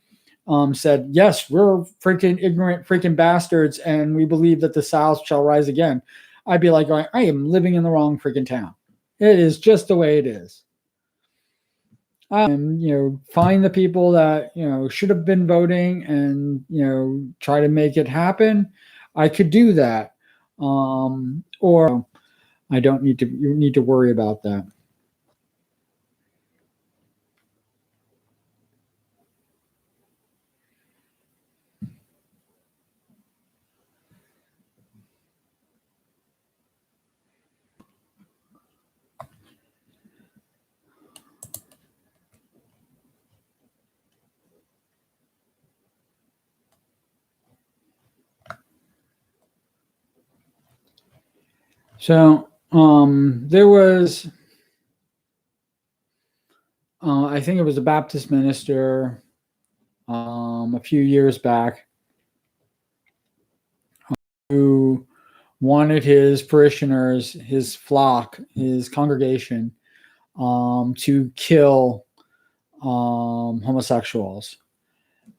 said, yes, we're freaking ignorant freaking bastards, and we believe that the South shall rise again, I'd be like going, I am living in the wrong freaking town. It is just the way it is. Find the people that, should have been voting and, try to make it happen. I could do that. Or I don't need to, you need to worry about that. So there was, I think it was a Baptist minister a few years back who wanted his parishioners, his flock, his congregation to kill homosexuals.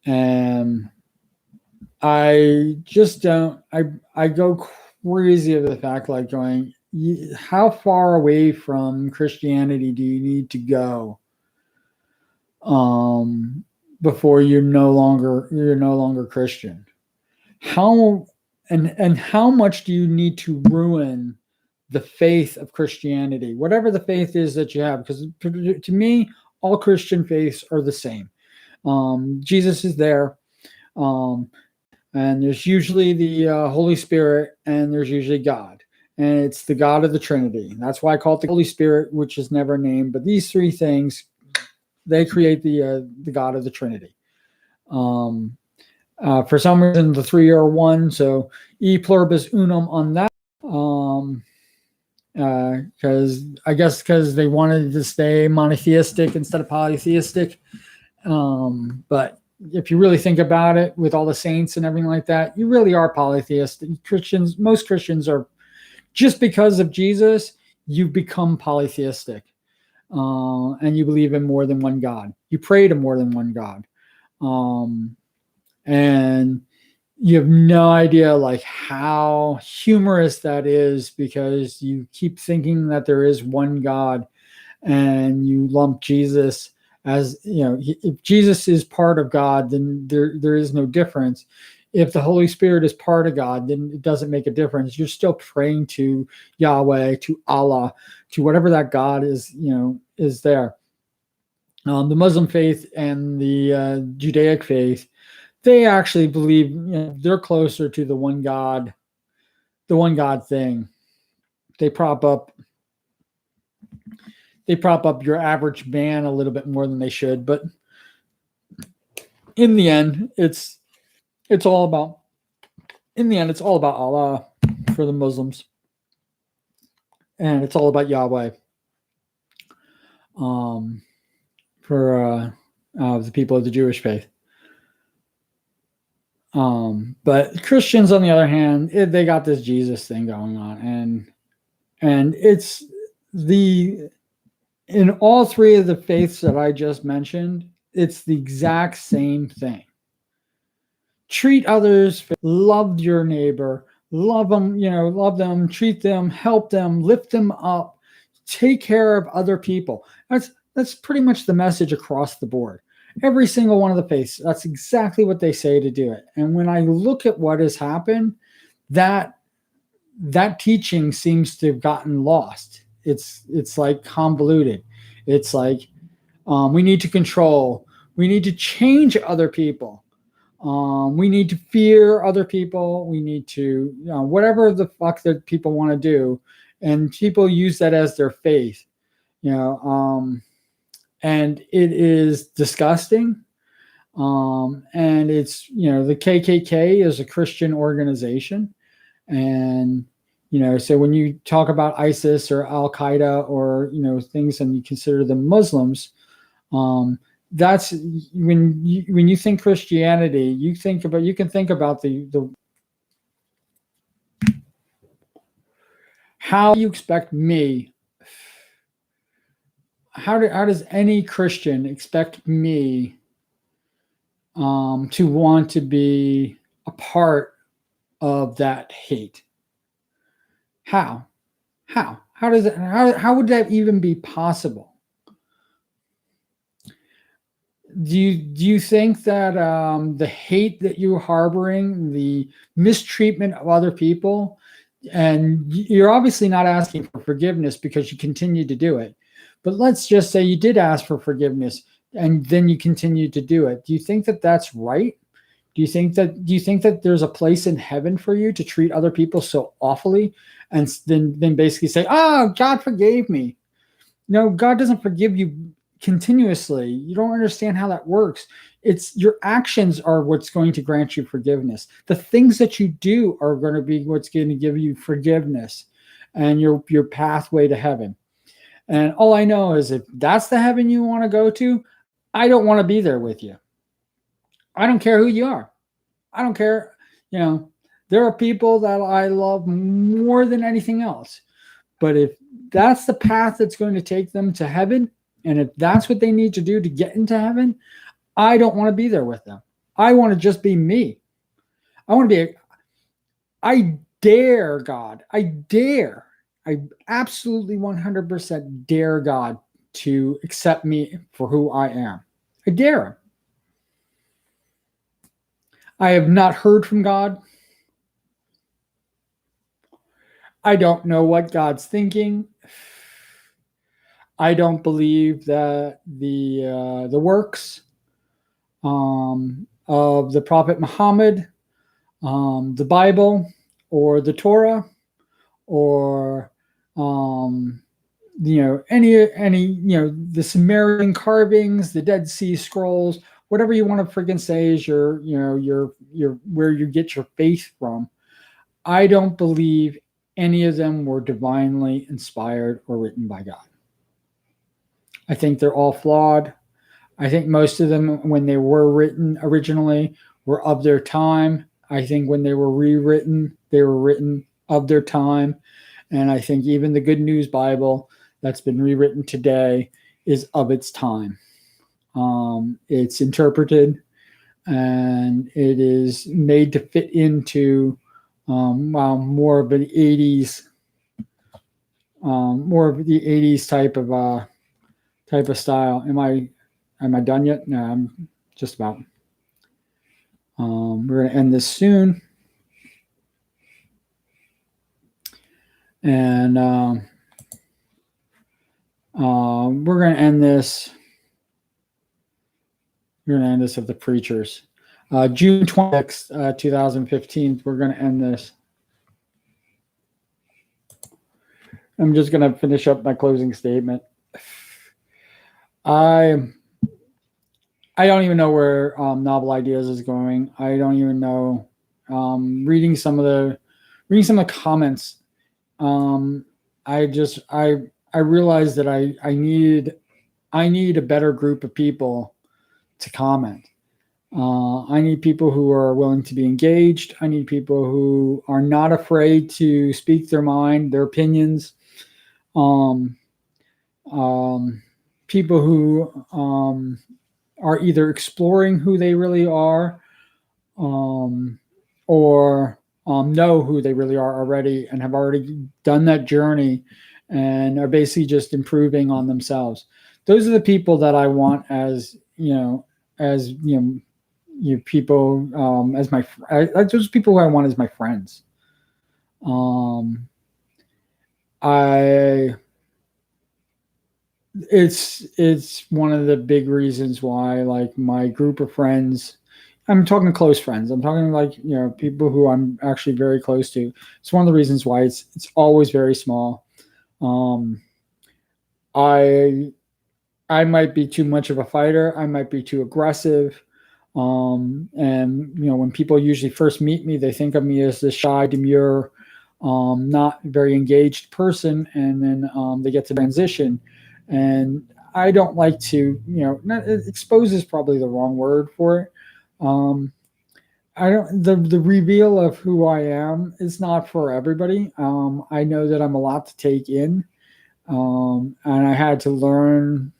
And I just don't, I go crazy over the fact, like going, how far away from Christianity do you need to go before you're no longer Christian? How and how much do you need to ruin the faith of Christianity, whatever the faith is that you have? Because to me, all Christian faiths are the same. Jesus is there, and there's usually the Holy Spirit, and there's usually God, and it's the God of the Trinity. That's why I call it the Holy Spirit, which is never named. But these three things, they create the God of the Trinity. For some reason, the three are one, so e pluribus unum on that. Because they wanted to stay monotheistic instead of polytheistic. But if you really think about it, with all the saints and everything like that, you really are polytheistic. Most Christians are, just because of Jesus, you become polytheistic, and you believe in more than one God. You pray to more than one God, and you have no idea like how humorous that is, because you keep thinking that there is one God, and you lump Jesus as, if Jesus is part of God, then there is no difference. If the Holy Spirit is part of God, then it doesn't make a difference. You're still praying to Yahweh, to Allah, to whatever that God is, is there. The Muslim faith and the Judaic faith, they actually believe, they're closer to the one God thing. They prop up your average man a little bit more than they should, but in the end, it's all about Allah for the Muslims, and it's all about Yahweh for the people of the Jewish faith. But Christians, on the other hand, they got this Jesus thing going on, and it's in all three of the faiths that I just mentioned, it's the exact same thing. Treat others, love your neighbor, love them, treat them, help them, lift them up, take care of other people. That's pretty much the message across the board. Every single one of the faiths, that's exactly what they say to do it. And when I look at what has happened, that teaching seems to have gotten lost. It's like convoluted. It's like, we need to control. We need to change other people. We need to fear other people. We need to, whatever the fuck that people want to do. And people use that as their faith, and it is disgusting. And it's, the KKK is a Christian organization. And, so when you talk about ISIS or Al Qaeda or, things and you consider them Muslims, that's when you think Christianity, you can think about the how you expect me. How does any Christian expect me to want to be a part of that hate? How does it, how would that even be possible? Do you think that the hate that you're harboring, the mistreatment of other people, and you're obviously not asking for forgiveness because you continue to do it, but let's just say you did ask for forgiveness and then you continue to do it. Do you think that that's right? Do you think that there's a place in heaven for you to treat other people so awfully and then basically say, "Oh, God forgave me"? No, God doesn't forgive you continuously. You don't understand how that works. It's your actions are what's going to grant you forgiveness. The things that you do are going to be what's going to give you forgiveness and your pathway to heaven. And all I know is if that's the heaven you want to go to, I don't want to be there with you. I don't care who you are. I don't care. There are people that I love more than anything else. But if that's the path that's going to take them to heaven, and if that's what they need to do to get into heaven, I don't want to be there with them. I want to just be me. I dare God. I absolutely 100% dare God to accept me for who I am. I dare him. I have not heard from God. I don't know what God's thinking. I don't believe that the works of the Prophet Muhammad, the Bible, or the Torah, or any the Sumerian carvings, the Dead Sea Scrolls, whatever you want to friggin' say is your where you get your faith from. I don't believe any of them were divinely inspired or written by God. I think they're all flawed. I think most of them, when they were written originally, were of their time. I think when they were rewritten, they were written of their time. And I think even the Good News Bible that's been rewritten today is of its time. It's interpreted and it is made to fit into more of the 80s, type of style. Am I done yet? No, I'm just about. We're going to end this soon. And we're going to end this. We're going to end this of the preachers. June 26th, 2015, we're going to end this. I'm just going to finish up my closing statement. I don't even know where Novel Ideas is going. I don't even know. Reading some of the comments, I realized that I need a better group of people to comment. I need people who are willing to be engaged. I need people who are not afraid to speak their mind, their opinions. People who are either exploring who they really are, or know who they really are already and have already done that journey and are basically just improving on themselves. Those are the people that I want as people, as those people who I want as my friends. It's one of the big reasons why, like, my group of friends, I'm talking close friends, I'm talking like, people who I'm actually very close to. It's one of the reasons why it's always very small. I I might be too much of a fighter. I might be too aggressive. And when people usually first meet me, they think of me as this shy, demure, not very engaged person, and then they get to transition. And I don't like to, not, expose is probably the wrong word for it. Um, I don't the reveal of who I am is not for everybody. I know that I'm a lot to take in, and I had to learn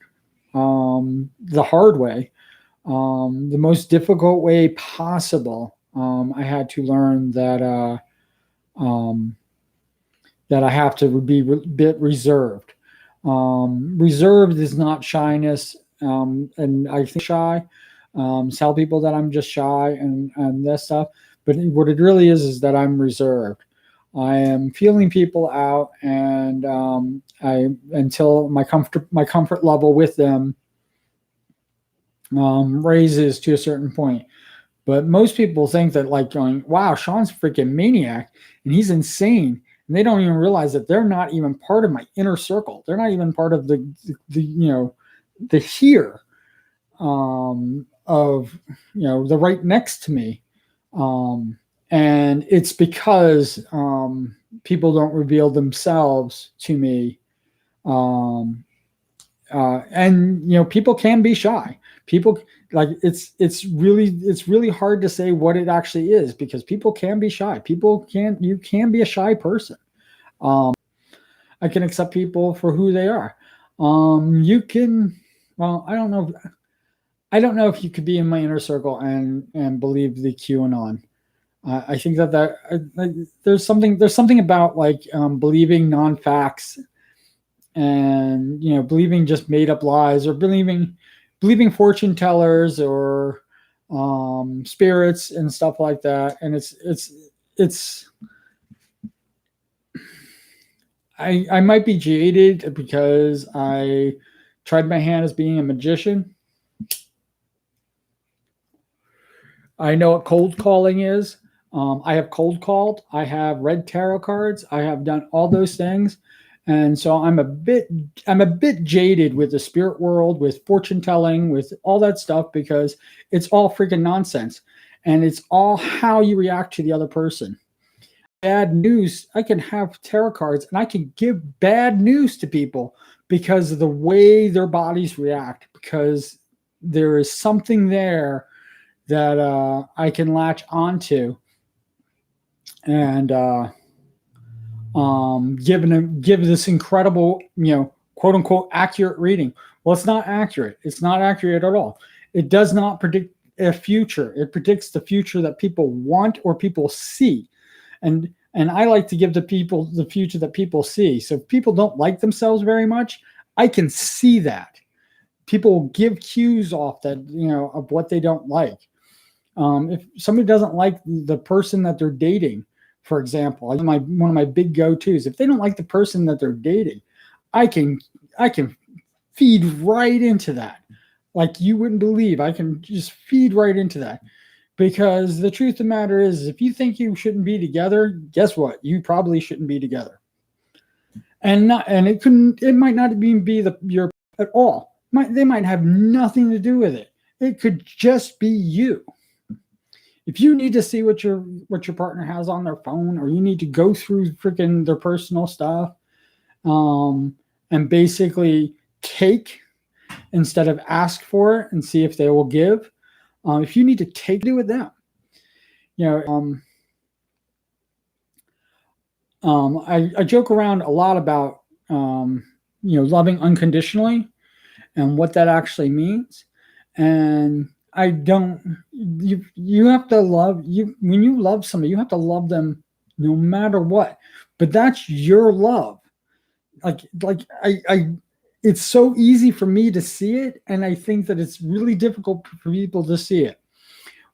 the hard way, the most difficult way possible. I had to learn um, that I have to be a bit reserved. Reserved is not shyness, and I think shy. Tell people that I'm just shy and that stuff, but what it really is that I'm reserved. I am feeling people out, and I until my comfort level with them raises to a certain point. But most people think that like going, wow, Sean's a freaking maniac and he's insane. And they don't even realize that they're not even part of my inner circle. They're not even part of the here of the right next to me. And it's because people don't reveal themselves to me. And people can be shy. People like it's really hard to say what it actually is because people can be shy. You can be a shy person. I can accept people for who they are. You can, well, I don't know if you could be in my inner circle and believe the QAnon. I think that there's something about like believing non-facts and believing just made up lies or believing fortune tellers or spirits and stuff like that. And it's I might be jaded because I tried my hand as being a magician. I know what cold calling is. I have cold called. I have read tarot cards. I have done all those things, and so I'm a bit jaded with the spirit world, with fortune telling, with all that stuff because it's all freaking nonsense, and it's all how you react to the other person. Bad news. I can have tarot cards, and I can give bad news to people because of the way their bodies react. Because there is something there that I can latch onto and give this incredible, quote unquote, accurate reading. Well, it's not accurate. It's not accurate at all. It does not predict a future. It predicts the future that people want or people see. And I like to give the people the future that people see. So if people don't like themselves very much, I can see that. People give cues off that, of what they don't like. If somebody doesn't like the person that they're dating, for example, one of my big go-tos, if they don't like the person that they're dating, I can feed right into that. Like you wouldn't believe. I can just feed right into that. Because the truth of the matter is, if you think you shouldn't be together, guess what? You probably shouldn't be together. And it might not even be your at all. They might have nothing to do with it. It could just be you. If you need to see what your partner has on their phone, or you need to go through freaking their personal stuff, and basically take instead of ask for it and see if they will give. If you need to take it with them, I joke around a lot about loving unconditionally and what that actually means. And I don't. You have to love you when you love somebody. You have to love them no matter what. But that's your love. I it's so easy for me to see it, and I think that it's really difficult for people to see it.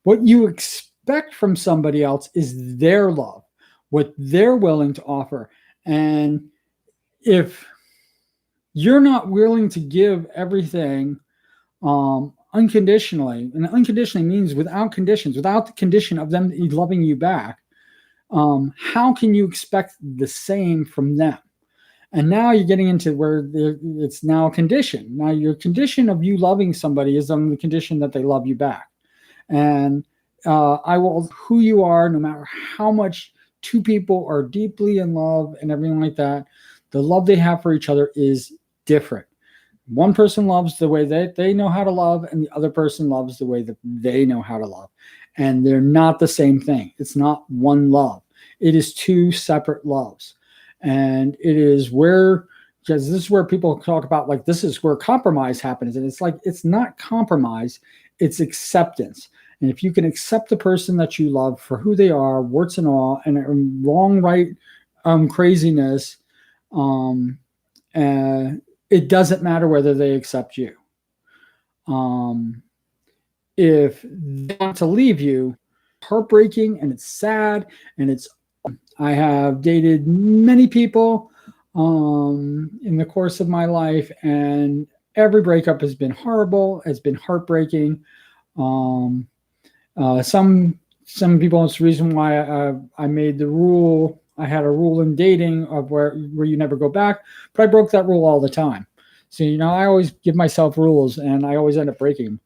What you expect from somebody else is their love, what they're willing to offer. And if you're not willing to give everything unconditionally, and unconditionally means without conditions, without the condition of them loving you back, how can you expect the same from them? And now you're getting into where it's now a condition. Now your condition of you loving somebody is on the condition that they love you back. And I will who you are, no matter how much two people are deeply in love and everything like that, the love they have for each other is different. One person loves the way that they know how to love, and the other person loves the way that they know how to love. And they're not the same thing. It's not one love. It is two separate loves. And it is where, because this is where people talk about, like, this is where compromise happens. And it's like, it's not compromise, it's acceptance. And if you can accept the person that you love for who they are, warts and all, and wrong, right, craziness, it doesn't matter whether they accept you. If they want to leave you, heartbreaking and it's sad and it's. I have dated many people in the course of my life, and every breakup has been horrible. It's been heartbreaking. Some people, it's the reason why I made the rule. I had a rule in dating of where you never go back, but I broke that rule all the time. So, I always give myself rules, and I always end up breaking them.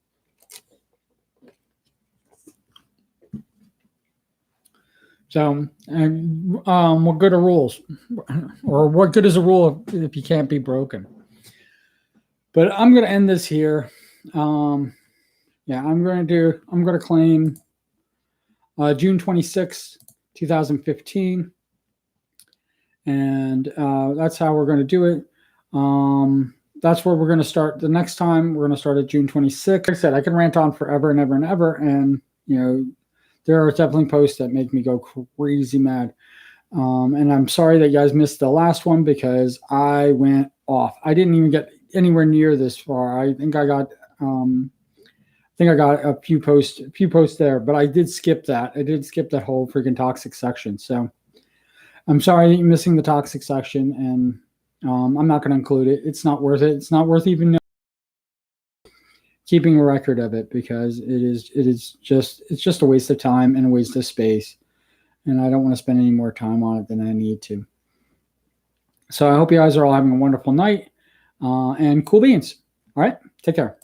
So, what good are rules? Or what good is a rule if you can't be broken? But I'm going to end this here. I'm going to claim June 26, 2015. And that's how we're going to do it. That's where we're going to start. The next time we're going to start at June 26th. Like I said, I can rant on forever and ever and ever. And, there are definitely posts that make me go crazy mad. And I'm sorry that you guys missed the last one because I went off. I didn't even get anywhere near this far. I think I got a few posts there, but I did skip that. I did skip that whole freaking toxic section. So I'm sorry you're missing the toxic section, and I'm not going to include it. It's not worth it. It's not worth even keeping a record of it because it's just a waste of time and a waste of space. And I don't want to spend any more time on it than I need to. So I hope you guys are all having a wonderful night and cool beans. All right. Take care.